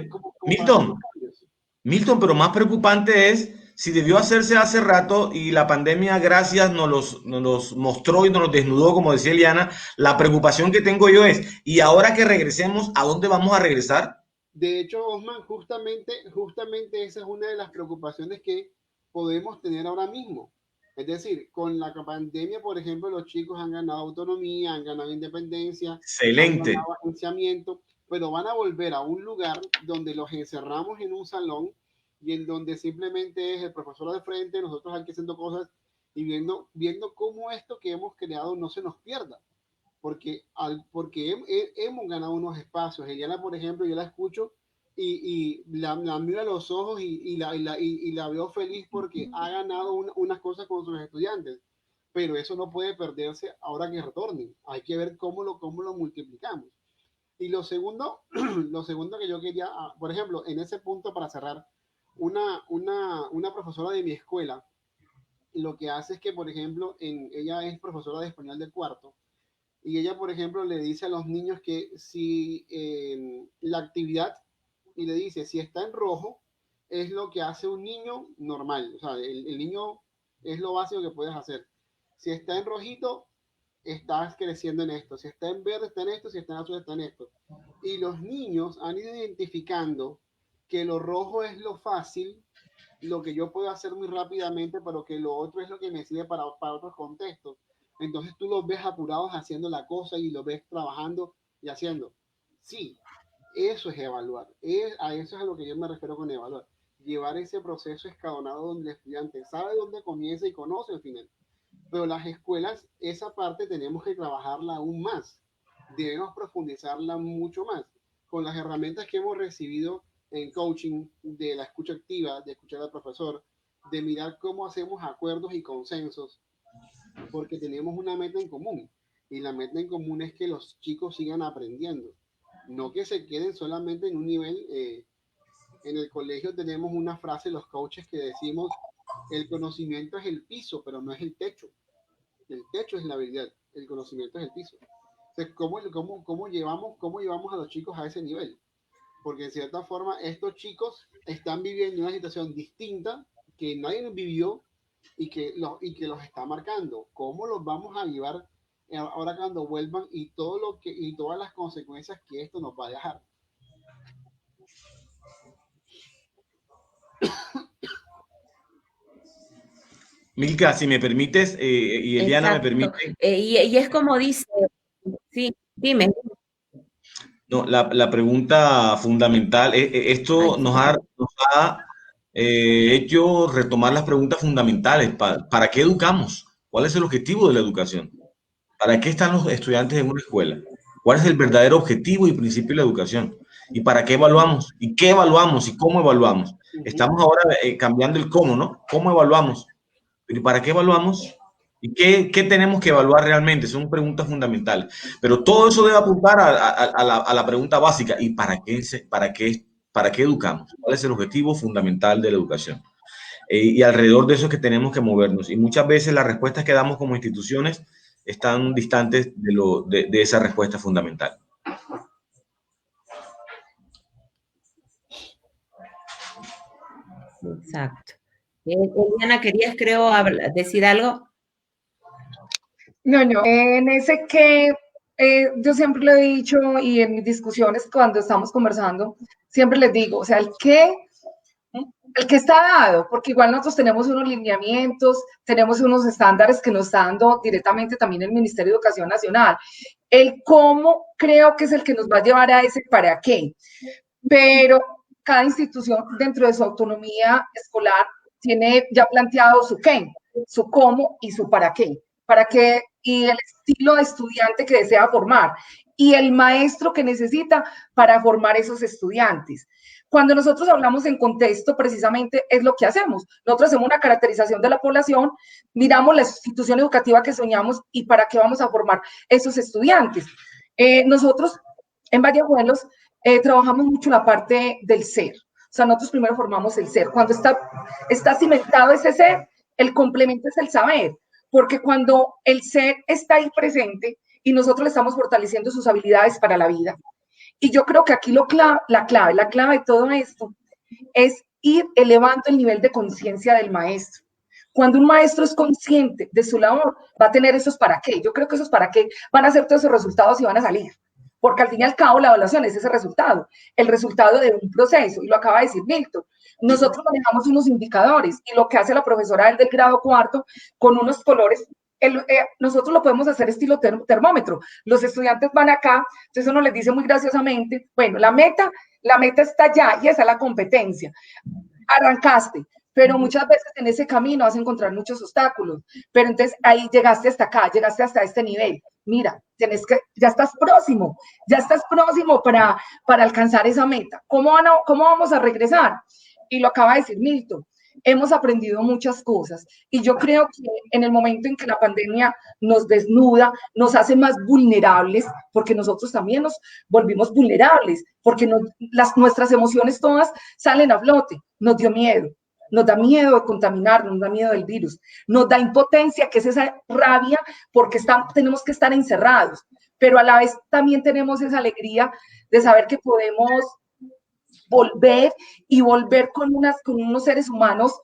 Milton, pero más preocupante es si debió hacerse hace rato y la pandemia, gracias, nos los mostró y nos los desnudó, como decía Eliana. La preocupación que tengo yo es, ¿y ahora que regresemos, a dónde vamos a regresar? De hecho, Osman, justamente esa es una de las preocupaciones que podemos tener ahora mismo. Es decir, con la pandemia, por ejemplo, los chicos han ganado autonomía, han ganado independencia, Excelente. han ganado agenciamiento, pero van a volver a un lugar donde los encerramos en un salón y en donde simplemente es el profesor de frente, nosotros aquí haciendo cosas y viendo cómo esto que hemos creado no se nos pierda porque hemos ganado unos espacios. Eliana, por ejemplo, yo la escucho y la miro a los ojos y la veo feliz porque ha ganado unas cosas con sus estudiantes. Pero eso no puede perderse ahora que retornen. Hay que ver cómo lo multiplicamos. Y lo segundo, lo segundo que yo quería, por ejemplo, en ese punto para cerrar, una profesora de mi escuela, lo que hace es que, por ejemplo, ella es profesora de español de cuarto, y ella, por ejemplo, le dice a los niños que si la actividad, y le dice, si está en rojo, es lo que hace un niño normal. O sea, el niño es lo básico que puedes hacer. Si está en rojito, estás creciendo en esto. Si está en verde, está en esto. Si está en azul, está en esto. Y los niños han ido identificando que lo rojo es lo fácil, lo que yo puedo hacer muy rápidamente, pero que lo otro es lo que me sirve para otros contextos. Entonces tú los ves apurados haciendo la cosa y los ves trabajando y haciendo. Sí, eso es evaluar. A eso es a lo que yo me refiero con evaluar. Llevar ese proceso escalonado donde el estudiante sabe dónde comienza y conoce el final. Pero las escuelas, esa parte tenemos que trabajarla aún más. Debemos profundizarla mucho más. Con las herramientas que hemos recibido en coaching, de la escucha activa, de escuchar al profesor, de mirar cómo hacemos acuerdos y consensos, porque tenemos una meta en común. Y la meta en común es que los chicos sigan aprendiendo. No que se queden solamente en un nivel. En el colegio tenemos una frase, los coaches, que decimos, el conocimiento es el piso, pero no es el techo. El techo es la habilidad, el conocimiento es el piso. Entonces, ¿cómo llevamos a los chicos a ese nivel? Porque en cierta forma estos chicos están viviendo una situación distinta que nadie vivió y que los está marcando. ¿Cómo los vamos a llevar ahora cuando vuelvan y todas las consecuencias que esto nos va a dejar? Milka, si me permites, y Eliana me permite. Y es como dice, sí, dime. No, la pregunta fundamental, esto nos ha hecho retomar las preguntas fundamentales. ¿Para qué educamos? ¿Cuál es el objetivo de la educación? ¿Para qué están los estudiantes en una escuela? ¿Cuál es el verdadero objetivo y principio de la educación? ¿Y para qué evaluamos? ¿Y qué evaluamos? ¿Y cómo evaluamos? Estamos ahora cambiando el cómo, ¿no? ¿Cómo evaluamos? ¿Y para qué evaluamos? ¿Y qué tenemos que evaluar realmente? Son preguntas fundamentales. Pero todo eso debe apuntar a la pregunta básica. ¿Y para qué educamos? ¿Cuál es el objetivo fundamental de la educación? Y alrededor de eso es que tenemos que movernos. Y muchas veces las respuestas que damos como instituciones están distantes de esa respuesta fundamental. Exacto. Eliana, ¿querías, creo, decir algo? No, en ese que yo siempre lo he dicho y en mis discusiones cuando estamos conversando, siempre les digo, o sea, el que está dado, porque igual nosotros tenemos unos lineamientos, tenemos unos estándares que nos está dando directamente también el Ministerio de Educación Nacional. El cómo creo que es el que nos va a llevar a ese para qué, pero cada institución dentro de su autonomía escolar tiene ya planteado su qué, su cómo y su para qué y el estilo de estudiante que desea formar y el maestro que necesita para formar esos estudiantes. Cuando nosotros hablamos en contexto, precisamente es lo que hacemos. Nosotros hacemos una caracterización de la población, miramos la institución educativa que soñamos y para qué vamos a formar esos estudiantes. Nosotros en Vallejuelos trabajamos mucho la parte del ser. O sea, nosotros primero formamos el ser. Cuando está cimentado ese ser, el complemento es el saber. Porque cuando el ser está ahí presente y nosotros le estamos fortaleciendo sus habilidades para la vida. Y yo creo que aquí la clave de todo esto es ir elevando el nivel de conciencia del maestro. Cuando un maestro es consciente de su labor, va a tener esos para qué. Yo creo que esos para qué van a ser todos esos resultados y van a salir. Porque al fin y al cabo la evaluación es ese resultado, el resultado de un proceso, y lo acaba de decir Milton. Nosotros manejamos unos indicadores y lo que hace la profesora del grado cuarto con unos colores, nosotros lo podemos hacer estilo termómetro. Los estudiantes van acá, entonces uno les dice muy graciosamente, bueno, la meta está allá y esa es la competencia. Arrancaste, pero muchas veces en ese camino vas a encontrar muchos obstáculos, pero entonces ahí llegaste hasta acá, llegaste hasta este nivel. Mira, ya estás próximo para alcanzar esa meta. ¿Cómo vamos a regresar? Y lo acaba de decir Milton, hemos aprendido muchas cosas y yo creo que en el momento en que la pandemia nos desnuda, nos hace más vulnerables, porque nosotros también nos volvimos vulnerables, porque nuestras emociones todas salen a flote, nos dio miedo. Nos da miedo de contaminarnos, nos da miedo del virus, nos da impotencia, que es esa rabia porque tenemos que estar encerrados, pero a la vez también tenemos esa alegría de saber que podemos volver con unos seres humanos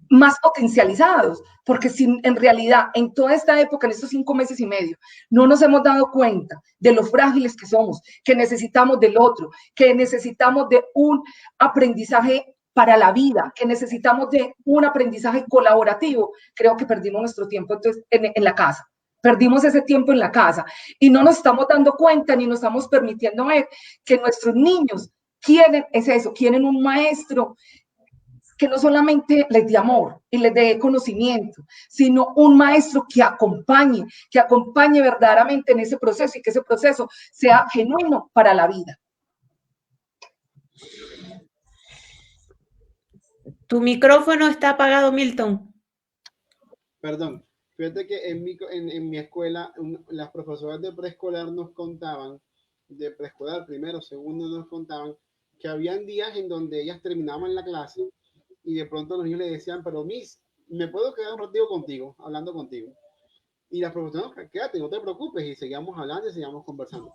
más potencializados, porque si en realidad en toda esta época, en estos 5 meses y medio, no nos hemos dado cuenta de lo frágiles que somos, que necesitamos del otro, que necesitamos de un aprendizaje para la vida, que necesitamos de un aprendizaje colaborativo, creo que perdimos nuestro tiempo entonces, en la casa. Perdimos ese tiempo en la casa y no nos estamos dando cuenta ni nos estamos permitiendo ver que nuestros niños quieren, es eso, quieren un maestro que no solamente les dé amor y les dé conocimiento, sino un maestro que acompañe verdaderamente en ese proceso y que ese proceso sea genuino para la vida. Tu micrófono está apagado, Milton. Perdón, fíjate que en mi escuela las profesoras de preescolar nos contaban, de preescolar primero, segundo, nos contaban que habían días en donde ellas terminaban la clase y de pronto los niños le decían, pero Miss, ¿me puedo quedar un ratito contigo, hablando contigo? Y las profesoras, no, quédate, no te preocupes, y seguíamos hablando y seguíamos conversando.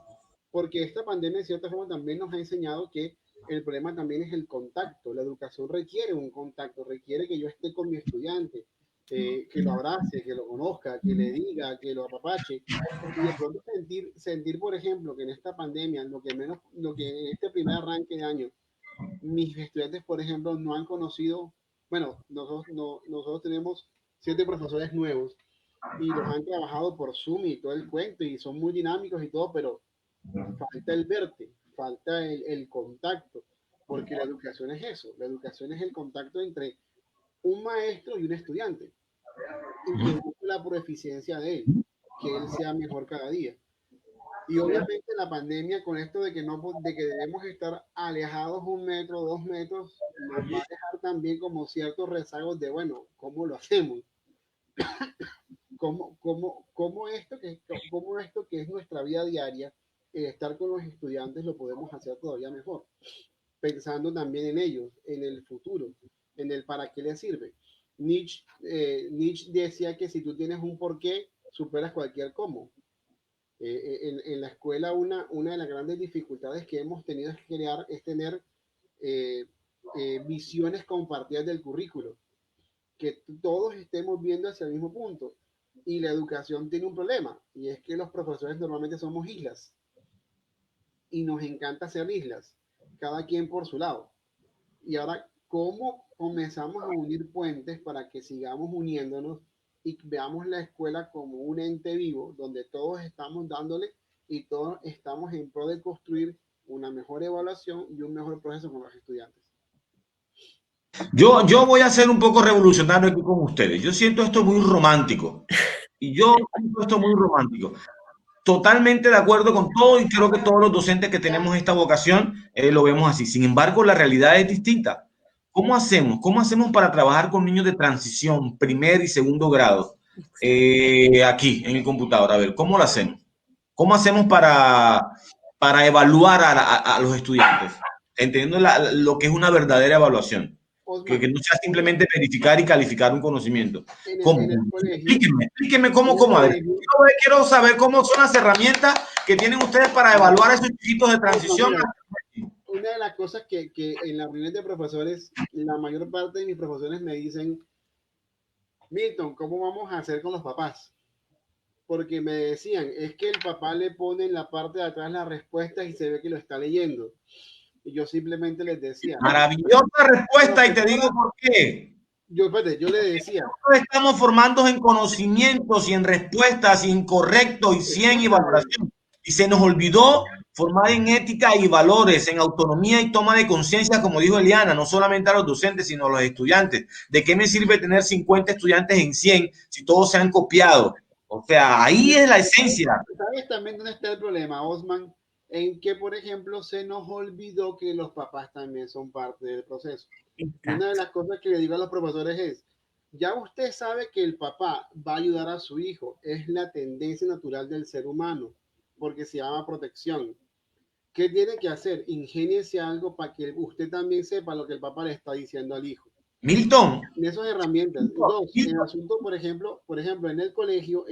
Porque esta pandemia, de cierta forma, también nos ha enseñado que el problema también es el contacto. La educación requiere un contacto, requiere que yo esté con mi estudiante, que lo abrace, que lo conozca, que le diga, que lo apapache. Y de pronto sentir, por ejemplo, que en esta pandemia, lo que en este primer arranque de año, mis estudiantes, por ejemplo, no han conocido, bueno, nosotros tenemos 7 profesores nuevos y los han trabajado por Zoom y todo el cuento y son muy dinámicos y todo, pero falta el verte, falta el contacto, porque la educación es eso, la educación es el contacto entre un maestro y un estudiante y que busque la proeficiencia de él, que él sea mejor cada día. Y obviamente la pandemia con esto de que debemos estar alejados 1 metro, 2 metros, nos va a dejar también como ciertos rezagos de, bueno, ¿cómo lo hacemos? ¿Cómo esto que es nuestra vida diaria, estar con los estudiantes lo podemos hacer todavía mejor? Pensando también en ellos, en el futuro, en el para qué les sirve. Nietzsche decía que si tú tienes un porqué, superas cualquier cómo. En la escuela una de las grandes dificultades que hemos tenido es tener eh, visiones compartidas del currículo, que todos estemos viendo hacia el mismo punto. Y la educación tiene un problema, y es que los profesores normalmente somos islas, y nos encanta ser islas, cada quien por su lado. Y ahora, ¿cómo comenzamos a unir puentes para que sigamos uniéndonos y veamos la escuela como un ente vivo donde todos estamos dándole y todos estamos en pro de construir una mejor evaluación y un mejor proceso con los estudiantes? Yo voy a ser un poco revolucionario aquí con ustedes. Yo siento esto muy romántico. Y yo siento esto muy romántico. Totalmente de acuerdo con todo y creo que todos los docentes que tenemos esta vocación lo vemos así. Sin embargo, la realidad es distinta. ¿Cómo hacemos? ¿Cómo hacemos para trabajar con niños de transición, primer y segundo grado, aquí en el computador? A ver, ¿cómo lo hacemos? ¿Cómo hacemos para evaluar a los estudiantes? Entendiendo lo que es una verdadera evaluación. Que Osman, no sea simplemente verificar y calificar un conocimiento. ¿Cómo? en el colegio, Explíqueme cómo, en el cómo. A ver, colegio, quiero saber cómo son las herramientas que tienen ustedes para evaluar a esos chiquitos de Osman, transición. mira, una de las cosas que en las reuniones de profesores, la mayor parte de mis profesores me dicen, Milton, ¿cómo vamos a hacer con los papás? Porque me decían, es que el papá le pone en la parte de atrás las respuestas y se ve que lo está leyendo. Y yo simplemente les decía, Maravillosa respuesta y te digo por qué. yo le decía, Nosotros estamos formando en conocimientos y en respuestas incorrectos y 100 y valoración. Y se nos olvidó formar en ética y valores, en autonomía y toma de conciencia, como dijo Eliana, no solamente a los docentes, sino a los estudiantes. ¿De qué me sirve tener 50 estudiantes en 100 si todos se han copiado? O sea, ahí es la esencia. ¿sabes también dónde está el problema, Osman? En que, por ejemplo, se nos olvidó que los papás también son parte del proceso. Y una de las cosas que le digo a los profesores es, ya usted sabe que el papá va a ayudar a su hijo, es la tendencia natural del ser humano, porque se llama protección. ¿Qué tiene que hacer? Ingéniese algo para que usted también sepa lo que el papá le está diciendo al hijo. Milton. En esas herramientas. Dos, en el asunto, por ejemplo, en el colegio,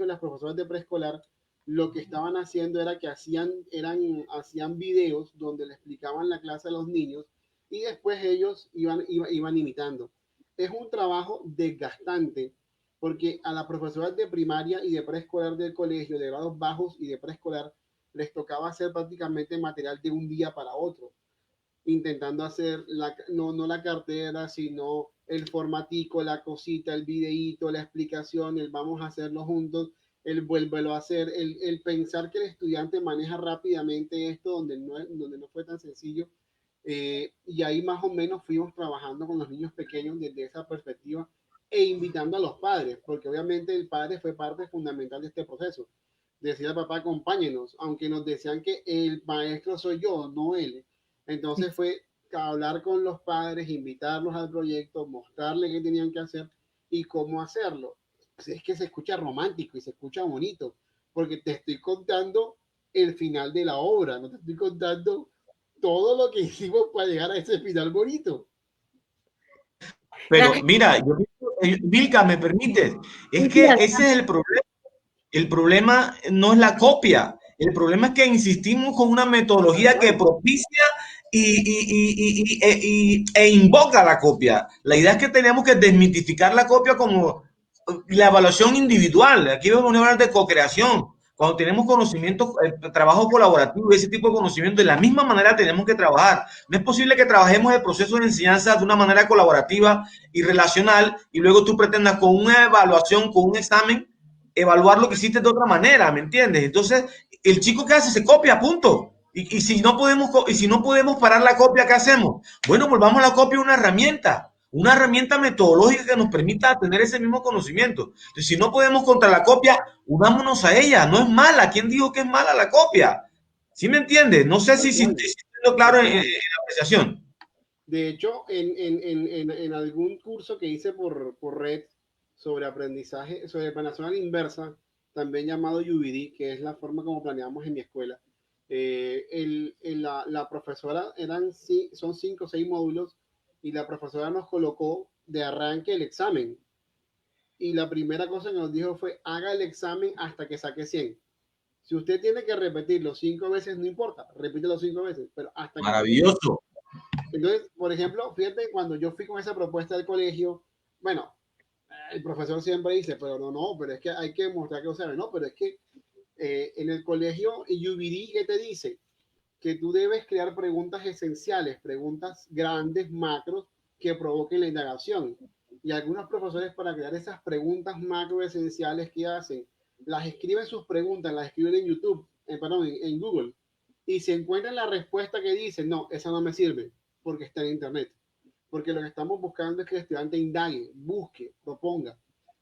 las profesoras de preescolar lo que estaban haciendo era que hacían videos donde le explicaban la clase a los niños y después ellos iban imitando. Es un trabajo desgastante porque a las profesoras de primaria y de preescolar del colegio, de grados bajos y de preescolar, les tocaba hacer prácticamente material de un día para otro, intentando hacer no la cartera, sino el formatico, la cosita, el videíto, la explicación, el vamos a hacerlo juntos. el vuélvelo a hacer, el pensar que el estudiante maneja rápidamente esto donde no fue tan sencillo. Y ahí más o menos fuimos trabajando con los niños pequeños desde esa perspectiva e invitando a los padres, porque obviamente el padre fue parte fundamental de este proceso. Decía al papá, acompáñenos, aunque nos decían que el maestro soy yo, no él. Entonces fue hablar con los padres, invitarlos al proyecto, mostrarles qué tenían que hacer y cómo hacerlo. Es que se escucha romántico y se escucha bonito, porque te estoy contando el final de la obra, no te estoy contando todo lo que hicimos para llegar a ese final bonito. Pero mira, Vilca, ¿me permites? Es que ese es el problema. El problema no es la copia. El problema es que insistimos con una metodología que propicia e invoca la copia. La idea es que tenemos que desmitificar la copia como la evaluación individual. Aquí vamos a hablar de co-creación. Cuando tenemos conocimiento, trabajo colaborativo, ese tipo de conocimiento, de la misma manera tenemos que trabajar. No es posible que trabajemos el proceso de enseñanza de una manera colaborativa y relacional y luego tú pretendas con una evaluación, con un examen, evaluar lo que hiciste de otra manera, ¿me entiendes? Entonces, el chico que hace se copia, punto. Y si no podemos parar la copia, ¿qué hacemos? Bueno, volvamos a la copia una herramienta metodológica que nos permita tener ese mismo conocimiento. Entonces, si no podemos contra la copia, unámonos a ella. No es mala. ¿Quién dijo que es mala la copia? ¿Sí me entiendes? No sé si estoy claro en la apreciación. De hecho, en algún curso que hice por red sobre aprendizaje, sobre planeación a la inversa, también llamado UBD, que es la forma como planeamos en mi escuela, la profesora, son 5 o 6 módulos, y la profesora nos colocó de arranque el examen. Y la primera cosa que nos dijo fue, haga el examen hasta que saque 100. Si usted tiene que repetirlo 5 veces, no importa, repítelo 5 veces, pero hasta que... Maravilloso. Entonces, por ejemplo, fíjate, cuando yo fui con esa propuesta del colegio, bueno, el profesor siempre dice, pero pero es que hay que mostrar que lo sabe, no, pero es que en el colegio y UBD, ¿qué te dice? Que tú debes crear preguntas esenciales, preguntas grandes, macros, que provoquen la indagación. Y algunos profesores, para crear esas preguntas macro esenciales que hacen, las escriben sus preguntas, las escriben en YouTube, en Google, y se encuentran la respuesta que dicen, no, esa no me sirve, porque está en Internet. Porque lo que estamos buscando es que el estudiante indague, busque, proponga,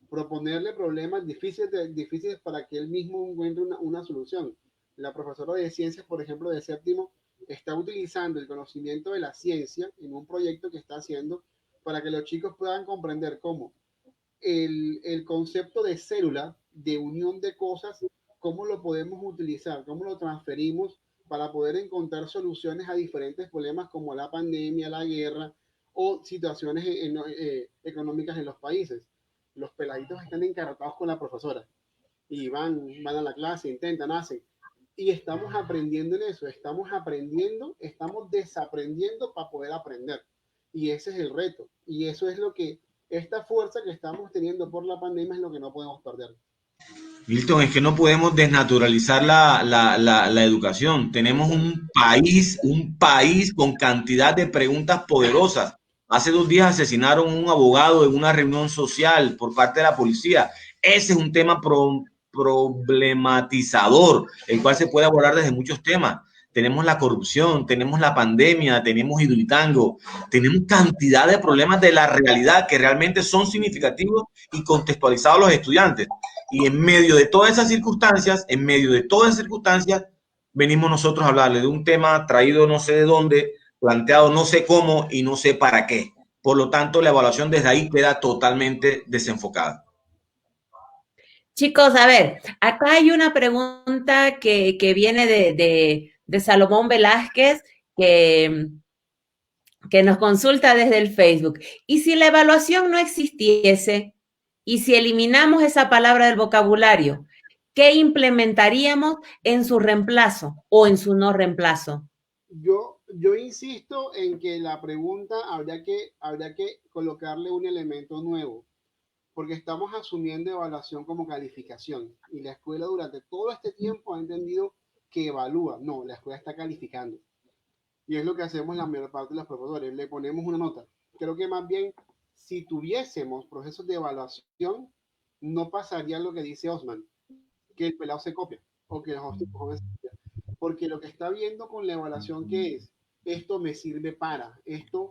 proponerle problemas difíciles para que él mismo encuentre una solución. La profesora de ciencias, por ejemplo, de séptimo, está utilizando el conocimiento de la ciencia en un proyecto que está haciendo para que los chicos puedan comprender cómo el concepto de célula, de unión de cosas, cómo lo podemos utilizar, cómo lo transferimos para poder encontrar soluciones a diferentes problemas como la pandemia, la guerra o situaciones económicas en los países. Los peladitos están encartados con la profesora y van a la clase, intentan, hacen. Y estamos aprendiendo en eso, estamos aprendiendo, estamos desaprendiendo para poder aprender. Y ese es el reto. Y eso es lo que, esta fuerza que estamos teniendo por la pandemia es lo que no podemos perder. Milton, es que no podemos desnaturalizar la educación. Tenemos un país con cantidad de preguntas poderosas. Hace 2 días asesinaron a un abogado en una reunión social por parte de la policía. Ese es un tema problematizador, el cual se puede abordar desde muchos temas. Tenemos la corrupción, tenemos la pandemia, tenemos Hidroituango, tenemos cantidad de problemas de la realidad que realmente son significativos y contextualizados a los estudiantes. Y en medio de todas esas circunstancias, venimos nosotros a hablarle de un tema traído no sé de dónde, planteado no sé cómo y no sé para qué. Por lo tanto, la evaluación desde ahí queda totalmente desenfocada. Chicos, a ver, acá hay una pregunta que viene de Salomón Velázquez, que nos consulta desde el Facebook. ¿Y si la evaluación no existiese? ¿Y si eliminamos esa palabra del vocabulario? ¿Qué implementaríamos en su reemplazo o en su no reemplazo? Yo insisto en que la pregunta habría que colocarle un elemento nuevo, porque estamos asumiendo evaluación como calificación. Y la escuela durante todo este tiempo ha entendido que evalúa. No, la escuela está calificando. Y es lo que hacemos la mayor parte de los profesores, le ponemos una nota. Creo que más bien, si tuviésemos procesos de evaluación, no pasaría lo que dice Osman. que el pelado se copia o que el joven se copia. Porque lo que está viendo con la evaluación que es, esto me sirve para, esto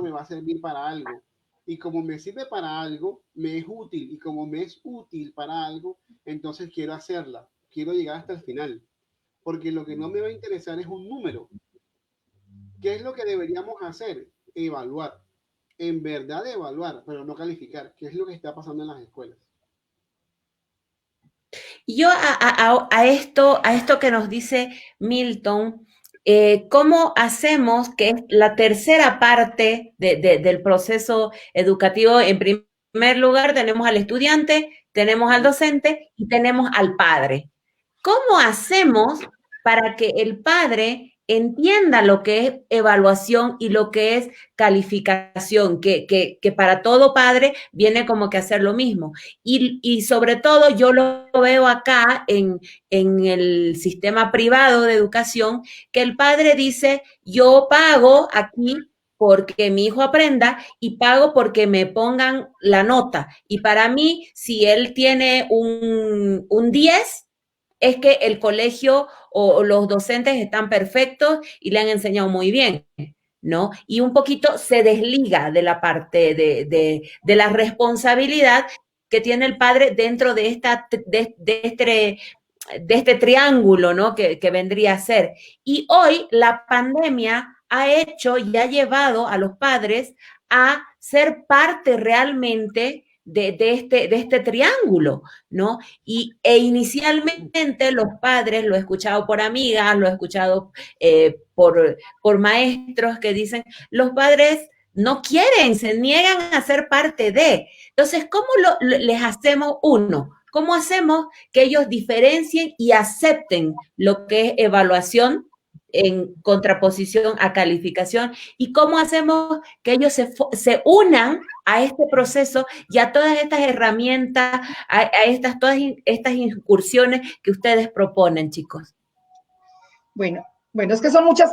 me va a servir para algo. Y como me sirve para algo, me es útil. Y como me es útil para algo, entonces quiero hacerla. Quiero llegar hasta el final. Porque lo que no me va a interesar es un número. ¿Qué es lo que deberíamos hacer? Evaluar. En verdad evaluar, pero no calificar. ¿Qué es lo que está pasando en las escuelas? Y yo a esto que nos dice Milton, ¿cómo hacemos que es la tercera parte del proceso educativo? En primer lugar, tenemos al estudiante, tenemos al docente y tenemos al padre. ¿Cómo hacemos para que el padre entienda lo que es evaluación y lo que es calificación, que para todo padre viene como que hacer lo mismo? Y sobre todo yo lo veo acá en el sistema privado de educación, que el padre dice, yo pago aquí porque mi hijo aprenda y pago porque me pongan la nota. Y para mí, si él tiene un 10, es que el colegio o los docentes están perfectos y le han enseñado muy bien, ¿no? Y un poquito se desliga de la parte de la responsabilidad que tiene el padre dentro de este triángulo, ¿no? Que vendría a ser. Y hoy la pandemia ha hecho y ha llevado a los padres a ser parte realmente de este triángulo, ¿no? Inicialmente los padres, lo he escuchado por amigas, lo he escuchado por maestros que dicen, los padres no quieren, se niegan a ser parte de. Entonces, ¿cómo les hacemos uno? ¿Cómo hacemos que ellos diferencien y acepten lo que es evaluación en contraposición a calificación? ¿Y cómo hacemos que ellos se unan a este proceso y a todas estas herramientas, a todas estas incursiones que ustedes proponen, chicos? Bueno, es que son muchas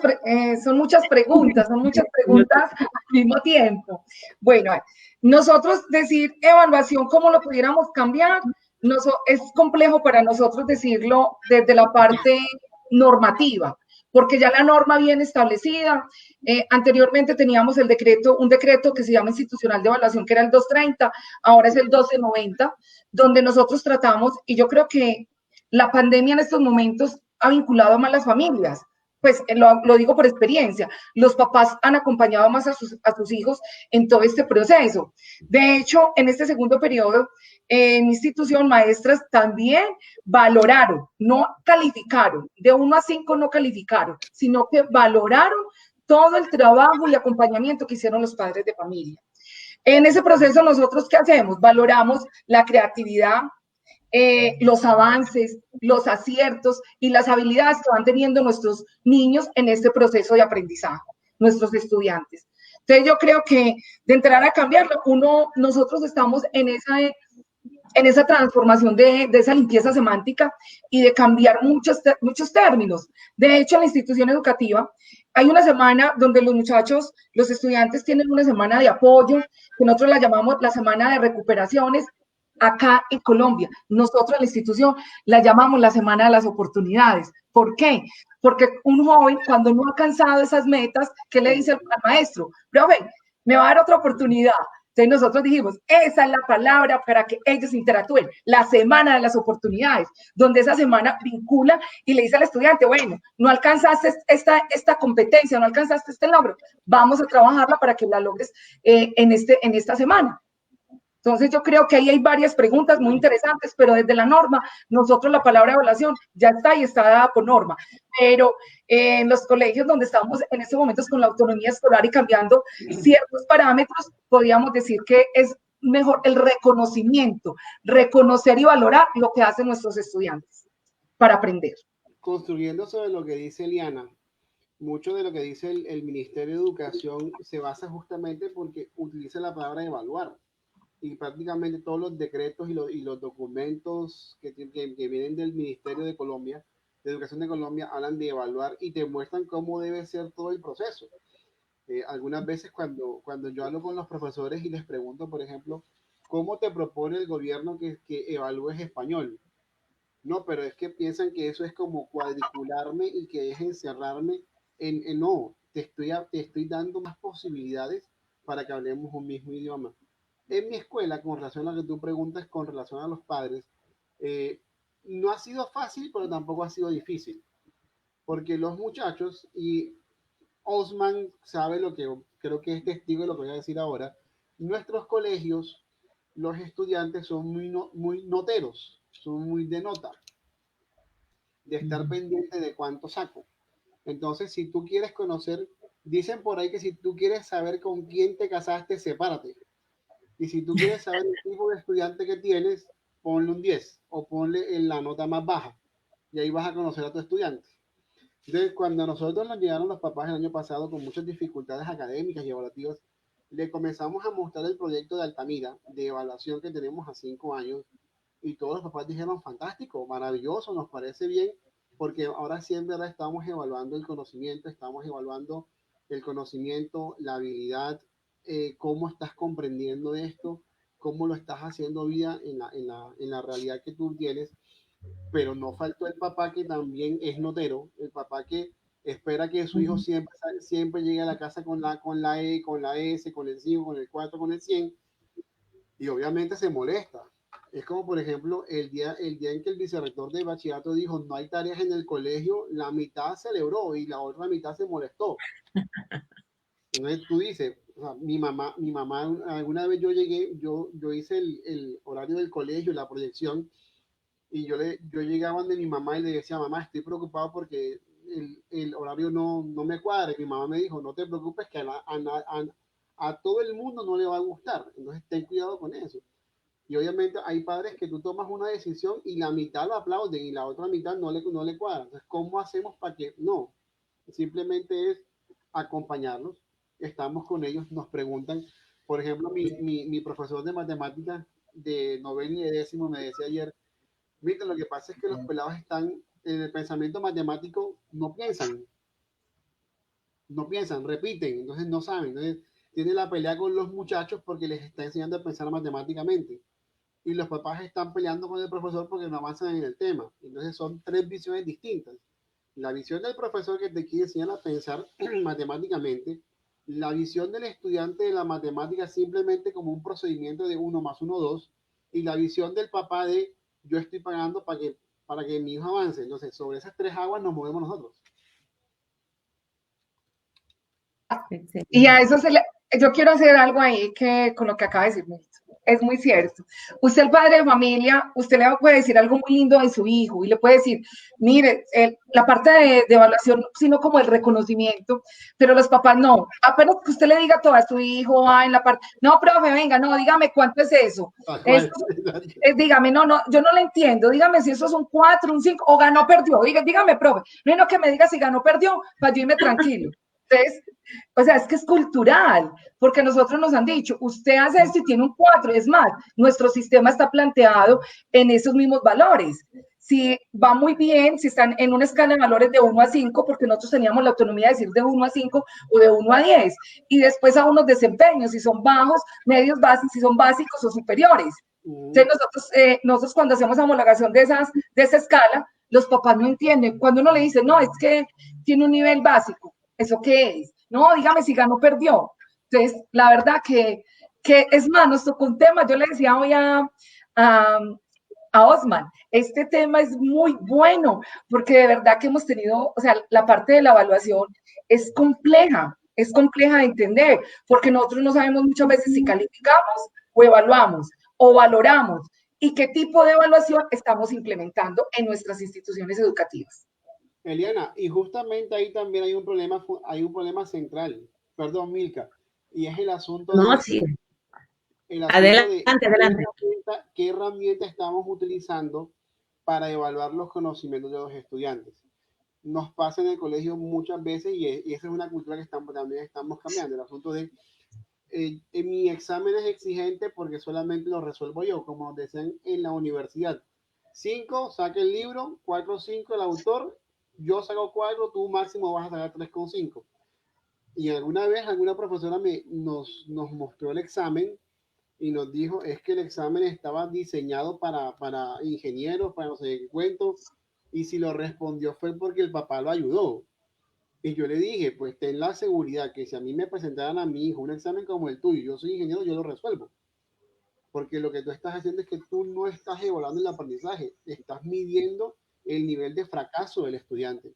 preguntas al mismo tiempo. Bueno, nosotros decir evaluación, ¿cómo lo pudiéramos cambiar? Es complejo para nosotros decirlo desde la parte normativa, porque ya la norma viene establecida. Anteriormente teníamos un decreto que se llama institucional de evaluación, que era el 230, ahora es el 1290, donde nosotros tratamos, y yo creo que la pandemia en estos momentos ha vinculado más las familias. Pues lo digo por experiencia, los papás han acompañado más a sus hijos en todo este proceso. De hecho, en este segundo periodo, en mi institución, maestras también valoraron, no calificaron, de 1 a 5 no calificaron, sino que valoraron todo el trabajo y acompañamiento que hicieron los padres de familia. En ese proceso, nosotros, ¿qué hacemos? Valoramos la creatividad, los avances, los aciertos y las habilidades que van teniendo nuestros niños en este proceso de aprendizaje, nuestros estudiantes. Entonces yo creo que de entrar a cambiarlo, nosotros estamos en esa transformación de esa limpieza semántica y de cambiar muchos términos. De hecho, en la institución educativa hay una semana donde los estudiantes tienen una semana de apoyo, que nosotros la llamamos la semana de recuperaciones. Acá en Colombia, nosotros en la institución la llamamos la semana de las oportunidades. ¿Por qué? Porque un joven, cuando no ha alcanzado esas metas, ¿qué le dice al maestro? Profe, me va a dar otra oportunidad. Entonces nosotros dijimos, esa es la palabra para que ellos interactúen, la semana de las oportunidades, donde esa semana vincula y le dice al estudiante, bueno, no alcanzaste esta competencia, no alcanzaste este logro, vamos a trabajarla para que la logres en esta semana. Entonces yo creo que ahí hay varias preguntas muy interesantes, pero desde la norma, nosotros la palabra evaluación ya está y está dada por norma, pero en los colegios donde estamos en estos momentos con la autonomía escolar y cambiando ciertos parámetros, podríamos decir que es mejor el reconocimiento, reconocer y valorar lo que hacen nuestros estudiantes para aprender. Construyendo sobre lo que dice Eliana, mucho de lo que dice el Ministerio de Educación se basa justamente porque utiliza la palabra evaluar. Y prácticamente todos los decretos y los documentos que vienen del Ministerio de Colombia, de Educación de Colombia, hablan de evaluar y te muestran cómo debe ser todo el proceso. Algunas veces cuando yo hablo con los profesores y les pregunto, por ejemplo, ¿cómo te propone el gobierno que evalúes español? No, pero es que piensan que eso es como cuadricularme y que es encerrarme no, te estoy dando más posibilidades para que hablemos un mismo idioma. En mi escuela, con relación a lo que tú preguntas, con relación a los padres, eh, no ha sido fácil, pero tampoco ha sido difícil, porque los muchachos, y Osman sabe lo que creo que es testigo de lo que voy a decir ahora, nuestros colegios, los estudiantes son muy noteros, son muy de nota, de estar pendiente de cuánto saco. Entonces, si tú quieres conocer, dicen por ahí que si tú quieres saber con quién te casaste, sepárate. Y si tú quieres saber el tipo de estudiante que tienes, ponle un 10 o ponle en la nota más baja. Y ahí vas a conocer a tu estudiante. Entonces, cuando a nosotros nos llegaron los papás el año pasado con muchas dificultades académicas y evaluativas, le comenzamos a mostrar el proyecto de Altamira, de evaluación que tenemos a 5 años, y todos los papás dijeron, fantástico, maravilloso, nos parece bien, porque ahora sí en verdad estamos evaluando el conocimiento, la habilidad, cómo estás comprendiendo esto, cómo lo estás haciendo vida en la realidad que tú tienes, pero no faltó el papá que también es notero, el papá que espera que su hijo siempre llegue a la casa con la E, con la S, con el 5, con el 4, con el 100, y obviamente se molesta. Es como, por ejemplo, el día en que el vicerrector de bachillerato dijo no hay tareas en el colegio, la mitad celebró y la otra mitad se molestó. Entonces tú dices, o sea, mi mamá, alguna vez yo llegué, yo hice el horario del colegio, la proyección, y yo llegaba de mi mamá y le decía, mamá, estoy preocupado porque el horario no me cuadra. Y mi mamá me dijo, no te preocupes que a todo el mundo no le va a gustar. Entonces ten cuidado con eso. Y obviamente hay padres que tú tomas una decisión y la mitad lo aplauden y la otra mitad no le cuadra. Entonces, ¿cómo hacemos para que no? Simplemente es acompañarlos. Estamos con ellos, nos preguntan. Por ejemplo, mi profesor de matemáticas de noveno y de décimo me decía ayer, mira, lo que pasa es que los pelados están en el pensamiento matemático, no piensan, repiten, entonces no saben. Entonces tiene la pelea con los muchachos porque les está enseñando a pensar matemáticamente. Y los papás están peleando con el profesor porque no avanzan en el tema. Entonces son tres visiones distintas. La visión del profesor que te quiere enseñar a pensar matemáticamente, la visión del estudiante de la matemática simplemente como un procedimiento de 1 más 1, 2, y la visión del papá de yo estoy pagando para que mi hijo avance. Entonces, sobre esas tres aguas nos movemos nosotros. Y a eso yo quiero hacer algo ahí que con lo que acaba de decir, es muy cierto. Usted, el padre de familia, usted le puede decir algo muy lindo de su hijo y le puede decir, mire, la parte de evaluación, sino como el reconocimiento, pero los papás no. Apenas que usted le diga todo a su hijo, en la parte, no, profe, venga, no, dígame cuánto es eso. Dígame, no, yo no le entiendo, dígame si eso es un 4, un 5, o ganó, perdió, dígame, profe, no que me diga si ganó, perdió, para yo irme tranquilo. Entonces, o sea, es que es cultural, porque nosotros nos han dicho, usted hace esto y tiene un 4, es más, nuestro sistema está planteado en esos mismos valores. Si va muy bien, si están en una escala de valores de 1 a 5, porque nosotros teníamos la autonomía de decir de 1 a 5 o de 1 a 10, y después a unos desempeños, si son bajos, medios, básicos, si son básicos o superiores. Entonces nosotros cuando hacemos homologación de esa escala, los papás no entienden. Cuando uno le dice, no, es que tiene un nivel básico, ¿eso qué es? No, dígame si ganó o perdió. Entonces, la verdad que es más, nos tocó un tema, yo le decía hoy a Osman, este tema es muy bueno, porque de verdad que hemos tenido, o sea, la parte de la evaluación es compleja de entender, porque nosotros no sabemos muchas veces si calificamos o evaluamos o valoramos y qué tipo de evaluación estamos implementando en nuestras instituciones educativas. Eliana, y justamente ahí también hay un problema central, perdón, Milka, y es el asunto sí. adelante. ¿Qué herramienta estamos utilizando para evaluar los conocimientos de los estudiantes? Nos pasa en el colegio muchas veces y esa es una cultura que también estamos cambiando, el asunto de mi examen es exigente porque solamente lo resuelvo yo, como nos decían en la universidad. 5, saca el libro, 4, 5 el autor, yo saco 4, tú máximo vas a sacar 3,5. Y alguna vez alguna profesora nos mostró el examen y nos dijo, es que el examen estaba diseñado para ingenieros, para no sé qué cuento, y si lo respondió fue porque el papá lo ayudó. Y yo le dije, pues ten la seguridad que si a mí me presentaran a mi hijo un examen como el tuyo, yo soy ingeniero, yo lo resuelvo. Porque lo que tú estás haciendo es que tú no estás evaluando el aprendizaje, estás midiendo el nivel de fracaso del estudiante.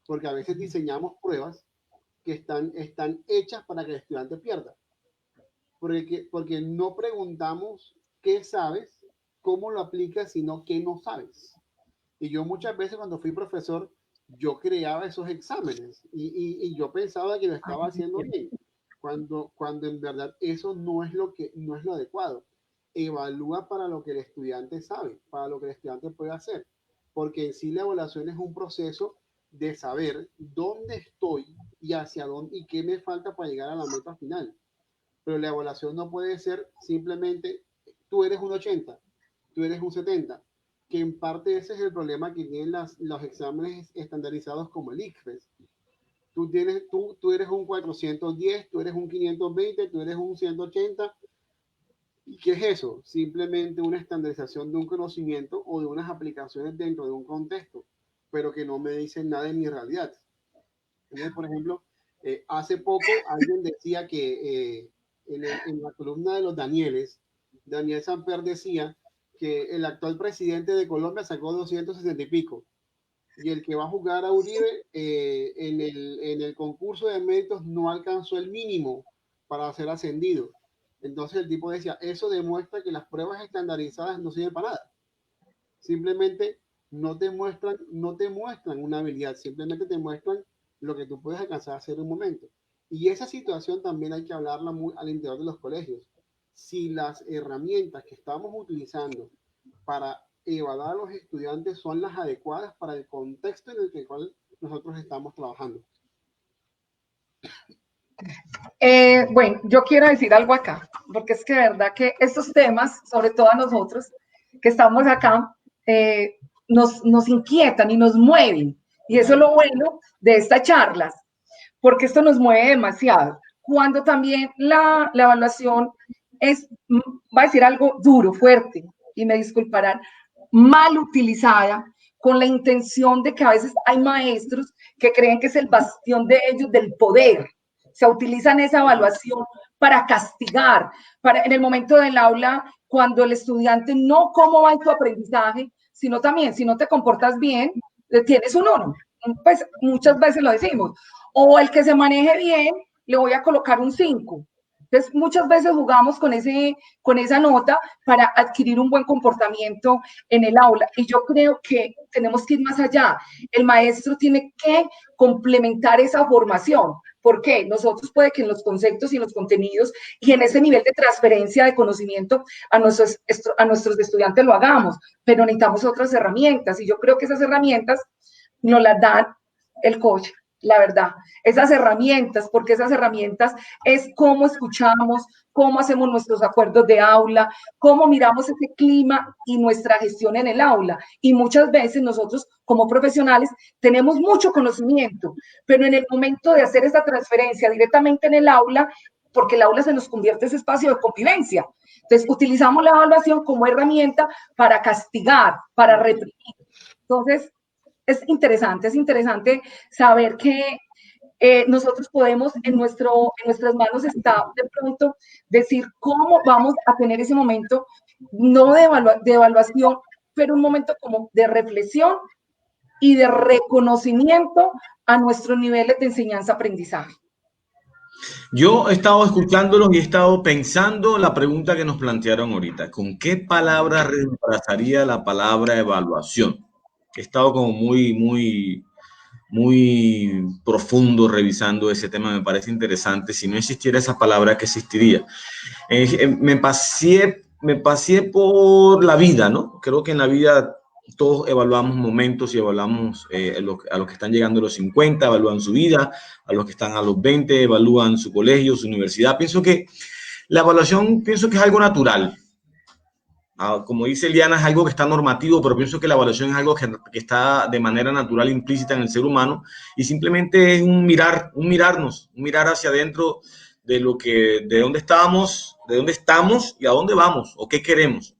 Porque a veces diseñamos pruebas que están hechas para que el estudiante pierda. Porque no preguntamos qué sabes, cómo lo aplicas, sino qué no sabes. Y yo muchas veces cuando fui profesor, yo creaba esos exámenes y yo pensaba que lo estaba haciendo bien, cuando en verdad eso no es lo adecuado. Evalúa para lo que el estudiante sabe, para lo que el estudiante puede hacer, porque en sí la evaluación es un proceso de saber dónde estoy y hacia dónde y qué me falta para llegar a la meta final. Pero la evaluación no puede ser simplemente tú eres un 80, tú eres un 70, que en parte ese es el problema que tienen los exámenes estandarizados como el ICFES. Tú eres un 410, tú eres un 520, tú eres un 180. ¿Y qué es eso? Simplemente una estandarización de un conocimiento o de unas aplicaciones dentro de un contexto, pero que no me dicen nada de mi realidad. Entonces, por ejemplo, hace poco alguien decía que en la columna de los Danieles, Daniel Samper decía que el actual presidente de Colombia sacó 260 y pico, y el que va a jugar a Uribe en el concurso de méritos no alcanzó el mínimo para ser ascendido. Entonces el tipo decía, eso demuestra que las pruebas estandarizadas no sirven para nada. Simplemente no te muestran una habilidad, simplemente te muestran lo que tú puedes alcanzar a hacer en un momento. Y esa situación también hay que hablarla muy al interior de los colegios. Si las herramientas que estamos utilizando para evaluar a los estudiantes son las adecuadas para el contexto en el cual nosotros estamos trabajando. Bueno, yo quiero decir algo acá, porque es que de verdad que estos temas, sobre todo a nosotros que estamos acá, nos inquietan y nos mueven. Y eso es lo bueno de estas charlas, porque esto nos mueve demasiado. Cuando también la evaluación es, va a decir algo duro, fuerte, y me disculparán, mal utilizada, con la intención de que a veces hay maestros que creen que es el bastión de ellos del poder. Se utilizan esa evaluación para castigar, en el momento del aula, cuando el estudiante no cómo va en tu aprendizaje, sino también si no te comportas bien, tienes un 1. Pues muchas veces lo decimos. O el que se maneje bien, le voy a colocar un 5. Entonces, muchas veces jugamos con esa nota para adquirir un buen comportamiento en el aula. Y yo creo que tenemos que ir más allá. El maestro tiene que complementar esa formación. ¿Por qué? Nosotros puede que en los conceptos y en los contenidos y en ese nivel de transferencia de conocimiento a nuestros estudiantes lo hagamos, pero necesitamos otras herramientas. Y yo creo que esas herramientas nos las dan el coach. La verdad, esas herramientas, porque esas herramientas es cómo escuchamos, cómo hacemos nuestros acuerdos de aula, cómo miramos ese clima y nuestra gestión en el aula. Y muchas veces nosotros como profesionales tenemos mucho conocimiento, pero en el momento de hacer esa transferencia directamente en el aula, porque el aula se nos convierte en ese espacio de convivencia. Entonces, utilizamos la evaluación como herramienta para castigar, para reprimir. Entonces, es interesante saber que nosotros podemos, en nuestras manos está de pronto decir cómo vamos a tener ese momento, no de evaluación, pero un momento como de reflexión y de reconocimiento a nuestros niveles de enseñanza-aprendizaje. Yo he estado escuchándolos y he estado pensando la pregunta que nos plantearon ahorita. ¿Con qué palabra reemplazaría la palabra evaluación? He estado como muy profundo revisando ese tema. Me parece interesante. Si no existiera esa palabra, ¿qué existiría? Me paseé por la vida, ¿no? Creo que en la vida todos evaluamos momentos y evaluamos a los que están llegando a los 50, evalúan su vida, a los que están a los 20, evalúan su colegio, su universidad. Pienso que la evaluación, es algo natural. Como dice Eliana, es algo que está normativo, pero pienso que la evaluación es algo que está de manera natural implícita en el ser humano y simplemente es un mirar hacia adentro de dónde estábamos, de dónde estamos y a dónde vamos o qué queremos.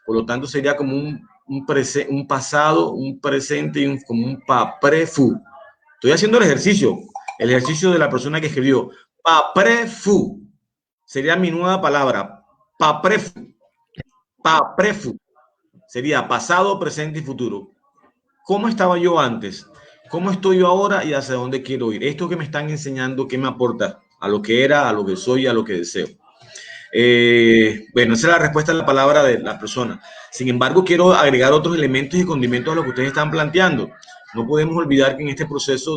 Por lo tanto, sería como un pasado, un presente y como un paprefu. Estoy haciendo el ejercicio de la persona que escribió. Paprefu sería mi nueva palabra. Paprefu. Paprefu sería pasado, presente y futuro. ¿Cómo estaba yo antes? ¿Cómo estoy yo ahora y hacia dónde quiero ir? Esto que me están enseñando, ¿qué me aporta a lo que era, a lo que soy, a lo que deseo? Bueno, esa es la respuesta a la palabra de la persona. Sin embargo, quiero agregar otros elementos y condimentos a lo que ustedes están planteando. No podemos olvidar que en este proceso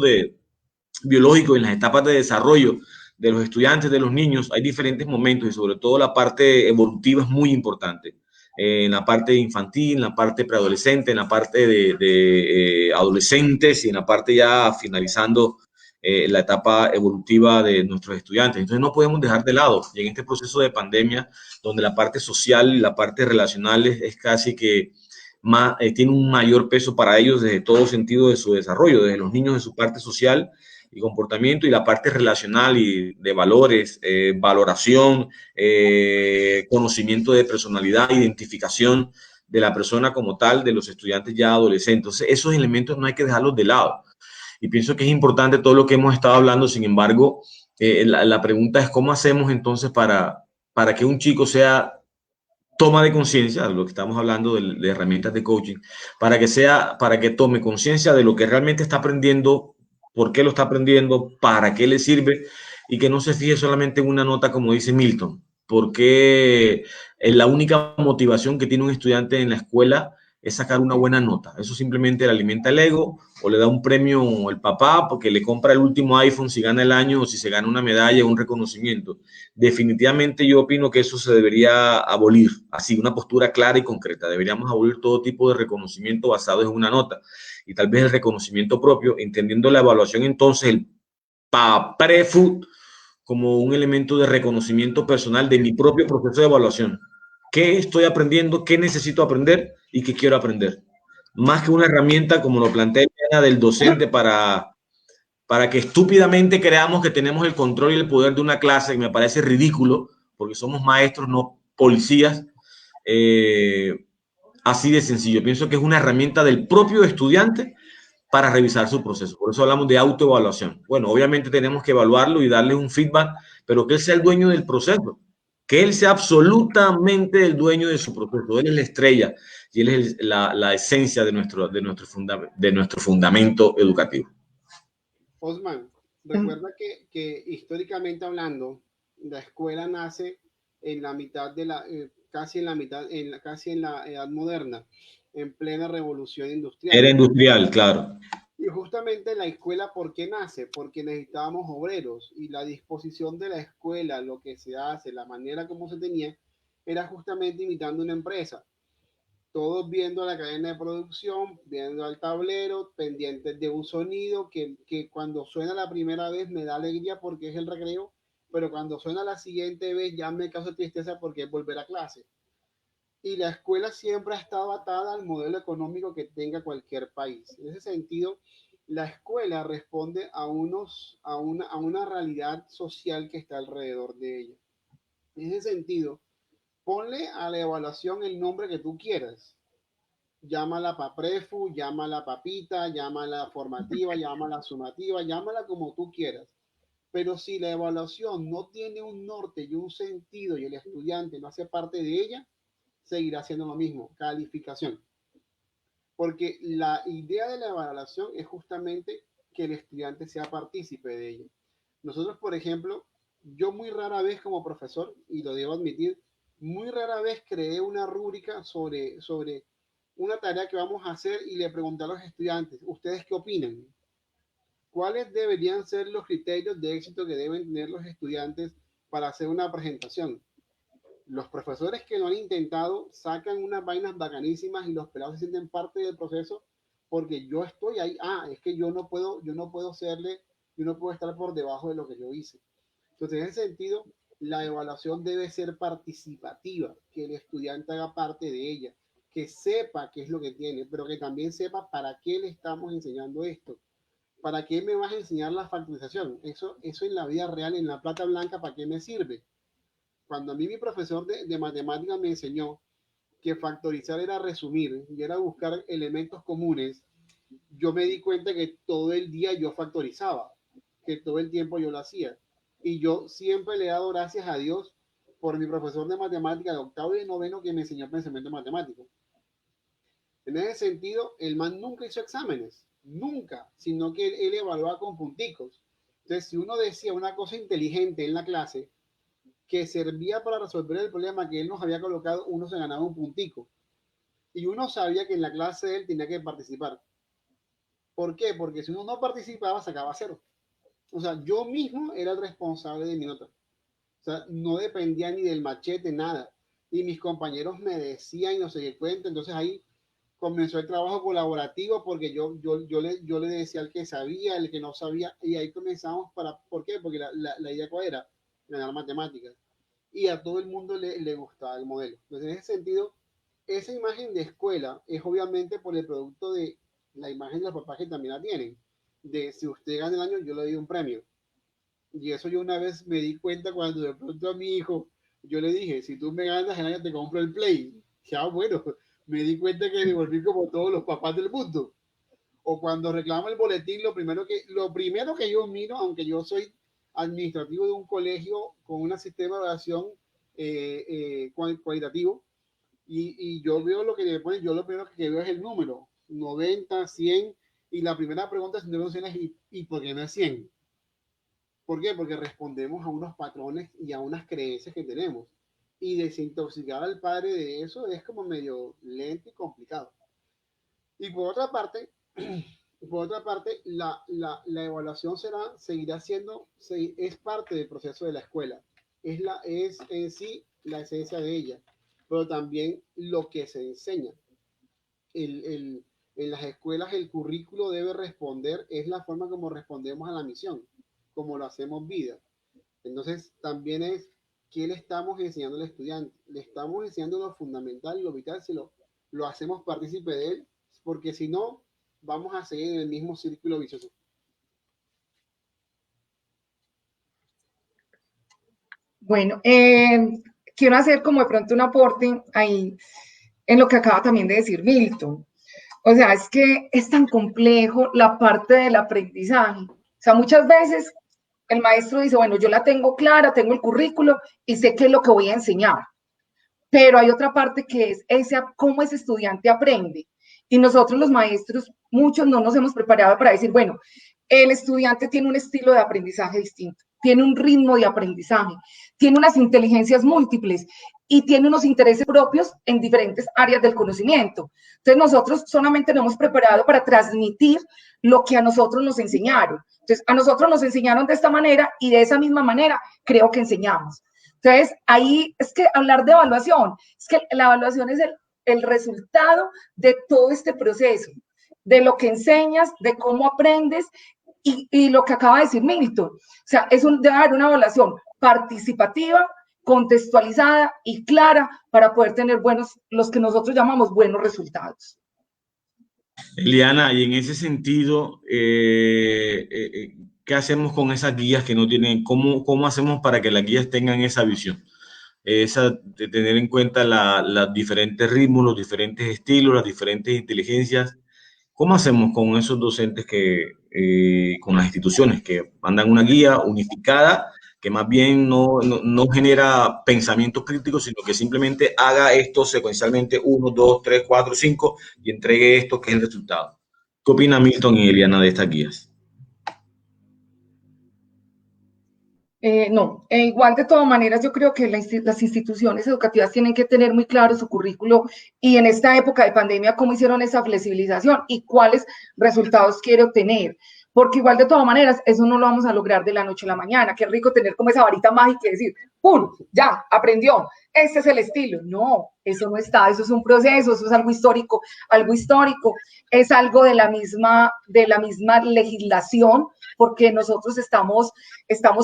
biológico, en las etapas de desarrollo de los estudiantes, de los niños, hay diferentes momentos y sobre todo la parte evolutiva es muy importante. En la parte infantil, en la parte preadolescente, en la parte de adolescentes y en la parte ya finalizando la etapa evolutiva de nuestros estudiantes. Entonces no podemos dejar de lado. Y en este proceso de pandemia, donde la parte social y la parte relacional es casi que tiene un mayor peso para ellos desde todo sentido de su desarrollo, desde los niños de su parte social y comportamiento y la parte relacional y de valores, valoración, conocimiento de personalidad, identificación de la persona como tal, de los estudiantes ya adolescentes. Entonces, esos elementos no hay que dejarlos de lado. Y pienso que es importante todo lo que hemos estado hablando. Sin embargo, la pregunta es cómo hacemos entonces para que un chico sea toma de conciencia, de lo que estamos hablando de herramientas de coaching, para que tome conciencia de lo que realmente está aprendiendo, por qué lo está aprendiendo, para qué le sirve y que no se fije solamente en una nota como dice Milton, porque la única motivación que tiene un estudiante en la escuela es sacar una buena nota. Eso simplemente le alimenta el ego o le da un premio el papá porque le compra el último iPhone si gana el año o si se gana una medalla o un reconocimiento. Definitivamente yo opino que eso se debería abolir, así, una postura clara y concreta. Deberíamos abolir todo tipo de reconocimiento basado en una nota y tal vez el reconocimiento propio, entendiendo la evaluación entonces, el PAPREFU como un elemento de reconocimiento personal de mi propio proceso de evaluación. ¿Qué estoy aprendiendo? ¿Qué necesito aprender? ¿Y qué quiero aprender? Más que una herramienta, como lo plantea del docente para que estúpidamente creamos que tenemos el control y el poder de una clase, que me parece ridículo, porque somos maestros, no policías, así de sencillo. Pienso que es una herramienta del propio estudiante para revisar su proceso. Por eso hablamos de autoevaluación. Bueno, obviamente tenemos que evaluarlo y darle un feedback, pero que él sea el dueño del proceso, que él sea absolutamente el dueño de su proceso. Él es la estrella y él es la esencia de nuestro fundamento educativo. Osman, recuerda que históricamente hablando, la escuela nace en la mitad de casi en la mitad, casi en la edad moderna, en plena revolución industrial. Era industrial, claro. Y justamente la escuela, ¿por qué nace? Porque necesitábamos obreros y la disposición de la escuela, lo que se hace, la manera como se tenía, era justamente imitando una empresa. Todos viendo la cadena de producción, viendo al tablero, pendientes de un sonido que cuando suena la primera vez me da alegría porque es el recreo, pero cuando suena la siguiente vez ya me causa tristeza porque es volver a clase. Y la escuela siempre ha estado atada al modelo económico que tenga cualquier país. En ese sentido, la escuela responde a una realidad social que está alrededor de ella. En ese sentido, ponle a la evaluación el nombre que tú quieras. Llámala paprefu, llámala papita, llámala formativa, llámala sumativa, llámala como tú quieras. Pero si la evaluación no tiene un norte y un sentido y el estudiante no hace parte de ella, seguirá haciendo lo mismo, calificación. Porque la idea de la evaluación es justamente que el estudiante sea partícipe de ella. Nosotros, por ejemplo, yo muy rara vez como profesor, y lo debo admitir, muy rara vez creé una rúbrica sobre una tarea que vamos a hacer y le pregunté a los estudiantes, ¿ustedes qué opinan? ¿Cuáles deberían ser los criterios de éxito que deben tener los estudiantes para hacer una presentación? Los profesores que lo han intentado sacan unas vainas bacanísimas y los pelados se sienten parte del proceso porque yo estoy ahí. Es que yo no puedo estar por debajo de lo que yo hice. Entonces, en ese sentido, la evaluación debe ser participativa, que el estudiante haga parte de ella, que sepa qué es lo que tiene, pero que también sepa para qué le estamos enseñando esto. ¿para qué me vas a enseñar la factorización? Eso en la vida real, en la plata blanca, ¿para qué me sirve? Cuando a mí mi profesor de matemáticas me enseñó que factorizar era resumir y era buscar elementos comunes, yo me di cuenta que todo el día yo factorizaba, que todo el tiempo yo lo hacía. Y yo siempre le he dado gracias a Dios por mi profesor de matemáticas de octavo y de noveno que me enseñó pensamiento matemático. En ese sentido, el man nunca hizo exámenes, nunca, sino que él evaluaba con punticos. Entonces, si uno decía una cosa inteligente en la clase que servía para resolver el problema que él nos había colocado, uno se ganaba un puntico. Y uno sabía que en la clase de él tenía que participar. ¿Por qué? Porque si uno no participaba, sacaba cero. O sea, yo mismo era el responsable de mi nota. O sea, no dependía ni del machete, nada. Y mis compañeros me decían, no sé qué cuento. Entonces ahí comenzó el trabajo colaborativo porque yo le decía al que sabía, al que no sabía. Y ahí comenzamos ¿por qué? Porque la idea cuál era, ganar matemáticas. Y a todo el mundo le gustaba el modelo. Entonces, en ese sentido, esa imagen de escuela es obviamente por el producto de la imagen de los papás que también la tienen. De si usted gana el año, yo le doy un premio. Y eso yo una vez me di cuenta cuando de pronto a mi hijo, yo le dije, si tú me ganas el año, te compro el Play. Ya, bueno, me di cuenta que me volví como todos los papás del mundo. O cuando reclamo el boletín, lo primero que yo miro, aunque yo soy administrativo de un colegio con un sistema de evaluación cualitativo, y yo veo lo que le ponen, yo lo primero que veo es el número, 90, 100, y la primera pregunta es, ¿y por qué no es 100? ¿Por qué? Porque respondemos a unos patrones y a unas creencias que tenemos. Y desintoxicar al padre de eso es como medio lento y complicado. Y por otra parte, la evaluación seguirá siendo, es parte del proceso de la escuela. Es en sí la esencia de ella, pero también lo que se enseña. En las escuelas el currículo debe responder, es la forma como respondemos a la misión, como lo hacemos vida. Entonces, también es qué le estamos enseñando al estudiante. Le estamos enseñando lo fundamental, lo vital, si lo hacemos partícipe de él, porque si no, vamos a seguir en el mismo círculo vicioso. Bueno, quiero hacer como de pronto un aporte ahí en lo que acaba también de decir Milton. O sea, es que es tan complejo la parte del aprendizaje. O sea, muchas veces el maestro dice, bueno, yo la tengo clara, tengo el currículo y sé qué es lo que voy a enseñar. Pero hay otra parte que es cómo ese estudiante aprende. Y nosotros los maestros, muchos no nos hemos preparado para decir, bueno, el estudiante tiene un estilo de aprendizaje distinto, tiene un ritmo de aprendizaje, tiene unas inteligencias múltiples y tiene unos intereses propios en diferentes áreas del conocimiento. Entonces nosotros solamente nos hemos preparado para transmitir lo que a nosotros nos enseñaron. Entonces a nosotros nos enseñaron de esta manera y de esa misma manera creo que enseñamos. Entonces ahí es que hablar de evaluación, es que la evaluación es el resultado de todo este proceso, de lo que enseñas, de cómo aprendes y lo que acaba de decir Milton. O sea, debe haber una evaluación participativa, contextualizada y clara para poder tener los que nosotros llamamos buenos resultados. Eliana, y en ese sentido, ¿qué hacemos con esas guías que no tienen? ¿Cómo hacemos para que las guías tengan esa visión? De tener en cuenta los diferentes ritmos, los diferentes estilos, las diferentes inteligencias. ¿Cómo hacemos con esos docentes con las instituciones que mandan una guía unificada que más bien no genera pensamientos críticos, sino que simplemente haga esto secuencialmente 1, 2, 3, 4, 5 y entregue esto que es el resultado? ¿Qué opina Milton y Eliana de estas guías? No, igual de todas maneras yo creo que las instituciones educativas tienen que tener muy claro su currículo y en esta época de pandemia cómo hicieron esa flexibilización y cuáles resultados quiere obtener, porque igual de todas maneras eso no lo vamos a lograr de la noche a la mañana. Qué rico tener como esa varita mágica y decir, ¡pum! Ya, aprendió, este es el estilo. No, eso no está, eso es un proceso, eso es algo histórico, es algo de la misma legislación, porque nosotros estamos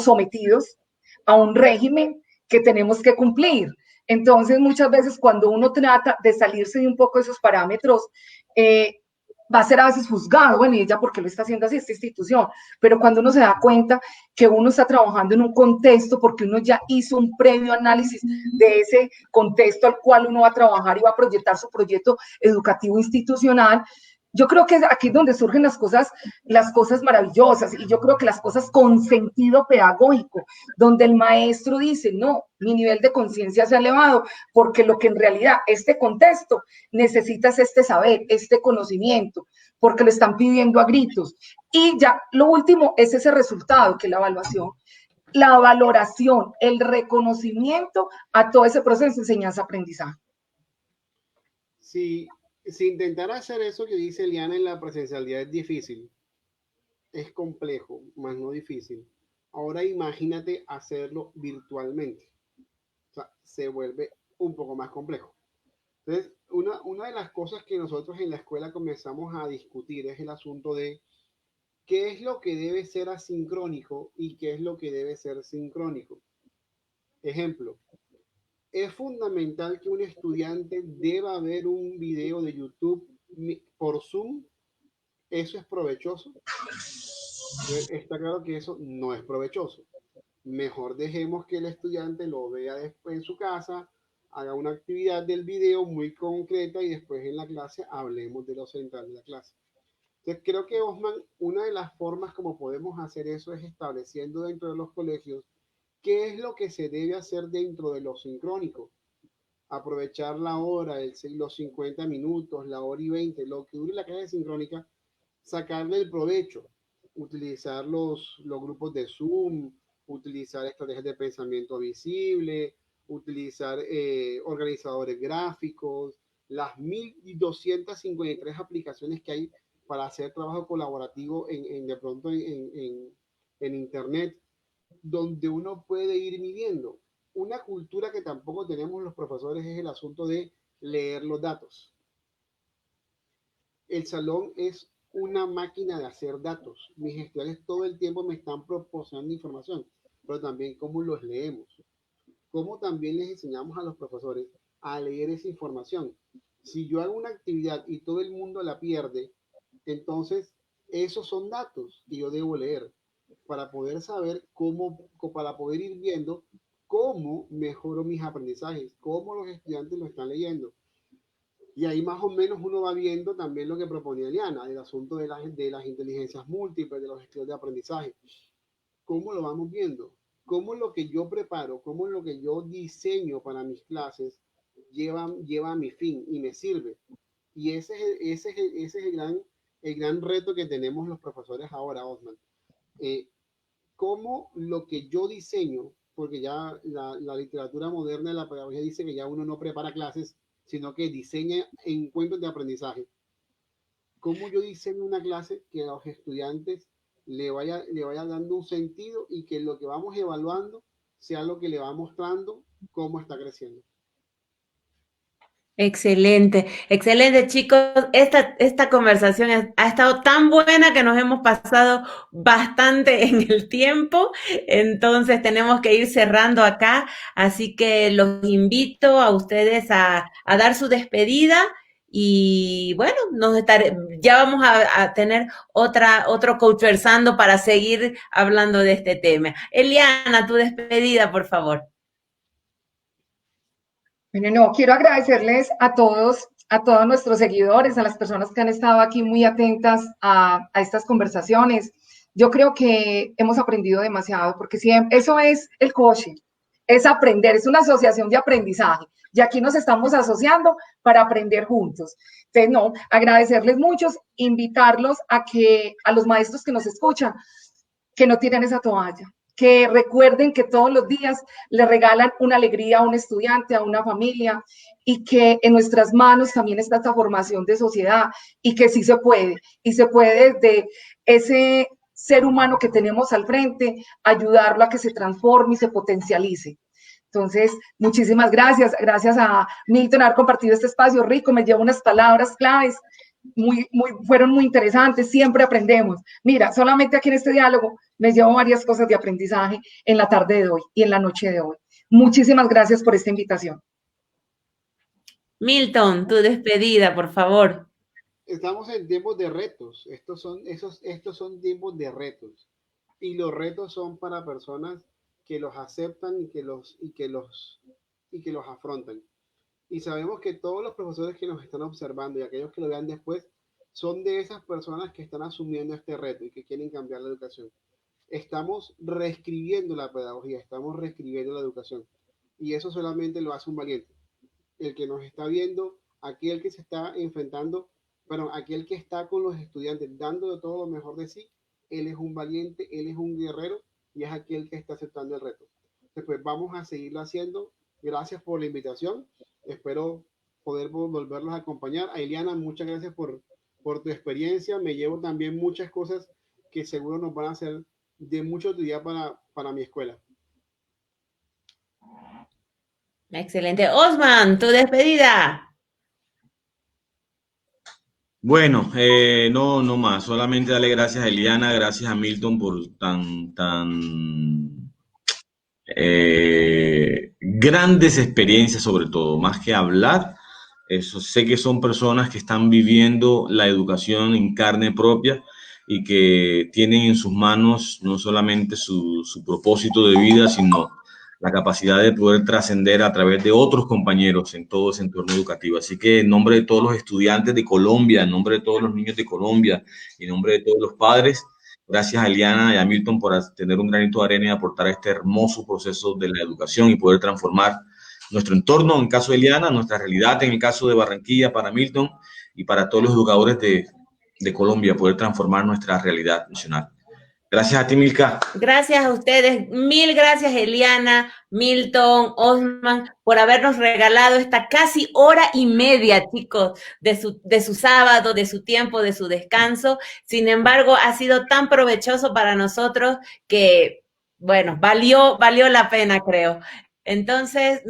sometidos a un régimen que tenemos que cumplir. Entonces, muchas veces cuando uno trata de salirse de un poco de esos parámetros, va a ser a veces juzgado, bueno, y ella por qué lo está haciendo así, esta institución, pero cuando uno se da cuenta que uno está trabajando en un contexto, porque uno ya hizo un previo análisis de ese contexto al cual uno va a trabajar y va a proyectar su proyecto educativo institucional, yo creo que aquí es donde surgen las cosas maravillosas, y yo creo que las cosas con sentido pedagógico, donde el maestro dice, no, mi nivel de conciencia se ha elevado, porque lo que en realidad este contexto necesita es este saber, este conocimiento, porque lo están pidiendo a gritos. Y ya lo último es ese resultado, que es la evaluación, la valoración, el reconocimiento a todo ese proceso de enseñanza-aprendizaje. Si intentar hacer eso que dice Eliana en la presencialidad es difícil, es complejo, más no difícil. Ahora imagínate hacerlo virtualmente. O sea, se vuelve un poco más complejo. Entonces, una de las cosas que nosotros en la escuela comenzamos a discutir es el asunto de qué es lo que debe ser asincrónico y qué es lo que debe ser sincrónico. Ejemplo, es fundamental que un estudiante deba ver un video de YouTube por Zoom. ¿Eso es provechoso? Está claro que eso no es provechoso. Mejor dejemos que el estudiante lo vea después en su casa, haga una actividad del video muy concreta y después en la clase hablemos de lo central de la clase. Entonces creo que, Osman, una de las formas como podemos hacer eso es estableciendo dentro de los colegios qué es lo que se debe hacer dentro de lo sincrónico. Aprovechar la hora, los 50 minutos, la hora y 20, lo que dure la clase sincrónica, sacarle el provecho, utilizar los grupos de Zoom, utilizar estrategias de pensamiento visible, utilizar organizadores gráficos, las 1253 aplicaciones que hay para hacer trabajo colaborativo de pronto en Internet, donde uno puede ir midiendo. Una cultura que tampoco tenemos los profesores es el asunto de leer los datos. El salón es una máquina de hacer datos. Mis estudiantes todo el tiempo me están proporcionando información, pero también cómo los leemos, cómo también les enseñamos a los profesores a leer esa información. Si yo hago una actividad y todo el mundo la pierde, entonces esos son datos que yo debo leer para poder saber para poder ir viendo cómo mejoro mis aprendizajes, cómo los estudiantes lo están leyendo. Y ahí más o menos uno va viendo también lo que proponía Eliana, el asunto de las inteligencias múltiples, de los estilos de aprendizaje. ¿Cómo lo vamos viendo? ¿Cómo lo que yo preparo, cómo lo que yo diseño para mis clases lleva a mi fin y me sirve? Y ese es el gran reto que tenemos los profesores ahora, Osman. Cómo lo que yo diseño, porque ya la literatura moderna de la pedagogía dice que ya uno no prepara clases, sino que diseña encuentros de aprendizaje. ¿Cómo yo diseño una clase que a los estudiantes le vaya dando un sentido y que lo que vamos evaluando sea lo que le va mostrando cómo está creciendo? Excelente, excelente, chicos. Esta conversación ha estado tan buena que nos hemos pasado bastante en el tiempo, entonces tenemos que ir cerrando acá, así que los invito a ustedes a dar su despedida y bueno, ya vamos a tener otro conversando para seguir hablando de este tema. Eliana, tu despedida, por favor. Bueno, no, quiero agradecerles a todos nuestros seguidores, a las personas que han estado aquí muy atentas a estas conversaciones. Yo creo que hemos aprendido demasiado, porque eso es el coaching, es aprender, es una asociación de aprendizaje. Y aquí nos estamos asociando para aprender juntos. Entonces, no, agradecerles mucho, invitarlos a los maestros que nos escuchan, que no tiren esa toalla, que recuerden que todos los días le regalan una alegría a un estudiante, a una familia, y que en nuestras manos también está esta formación de sociedad, y que sí se puede, y se puede desde ese ser humano que tenemos al frente, ayudarlo a que se transforme y se potencialice. Entonces, muchísimas gracias. Gracias a Milton haber compartido este espacio rico. Me llevo unas palabras claves. Fueron muy interesantes, siempre aprendemos. Mira, solamente aquí en este diálogo me llevo varias cosas de aprendizaje en la tarde de hoy y en la noche de hoy. Muchísimas gracias por esta invitación. Milton, tu despedida, por favor. estamos en tiempos de retos. Estos son tiempos de retos. Y los retos son para personas que los aceptan y que los afrontan. Y sabemos que todos los profesores que nos están observando y aquellos que lo vean después son de esas personas que están asumiendo este reto y que quieren cambiar la educación. Estamos reescribiendo la pedagogía, estamos reescribiendo la educación. Y eso solamente lo hace un valiente. El que nos está viendo, aquel que se está enfrentando, bueno, aquel que está con los estudiantes dando todo lo mejor de sí, él es un valiente, él es un guerrero y es aquel que está aceptando el reto. Después vamos a seguirlo haciendo. Gracias por la invitación. Espero poder volverlos a acompañar. A Eliana, muchas gracias por tu experiencia. Me llevo también muchas cosas que seguro nos van a hacer de mucha utilidad para mi escuela. Excelente. Osman, tu despedida. Bueno, no más, solamente darle gracias a Eliana, gracias a Milton por tan grandes experiencias, sobre todo, más que hablar. Eso, sé que son personas que están viviendo la educación en carne propia y que tienen en sus manos no solamente su propósito de vida, sino la capacidad de poder trascender a través de otros compañeros en todo ese entorno educativo. Así que en nombre de todos los estudiantes de Colombia, en nombre de todos los niños de Colombia, en nombre de todos los padres, gracias a Eliana y a Milton por tener un granito de arena y aportar a este hermoso proceso de la educación y poder transformar nuestro entorno, en el caso de Eliana, nuestra realidad en el caso de Barranquilla para Milton y para todos los educadores de Colombia, poder transformar nuestra realidad nacional. Gracias a ti, Milka. Gracias a ustedes. Mil gracias, Eliana, Milton, Osman, por habernos regalado esta casi hora y media, chicos, de su sábado, de su tiempo, de su descanso. Sin embargo, ha sido tan provechoso para nosotros que, bueno, valió la pena, creo. Entonces,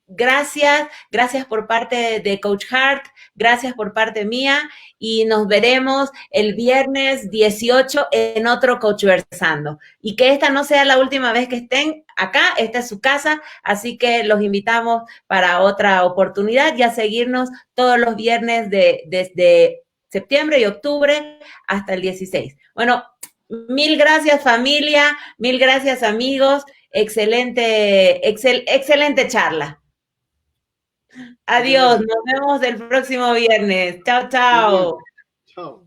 gracias por parte de Coach Hart, gracias por parte mía y nos veremos el viernes 18 en otro Coachversando. Y que esta no sea la última vez que estén acá, esta es su casa, así que los invitamos para otra oportunidad y a seguirnos todos los viernes desde septiembre y octubre hasta el 16. Bueno, mil gracias familia, mil gracias amigos, excelente charla. Adiós, nos vemos el próximo viernes. Chao, chao. Chao.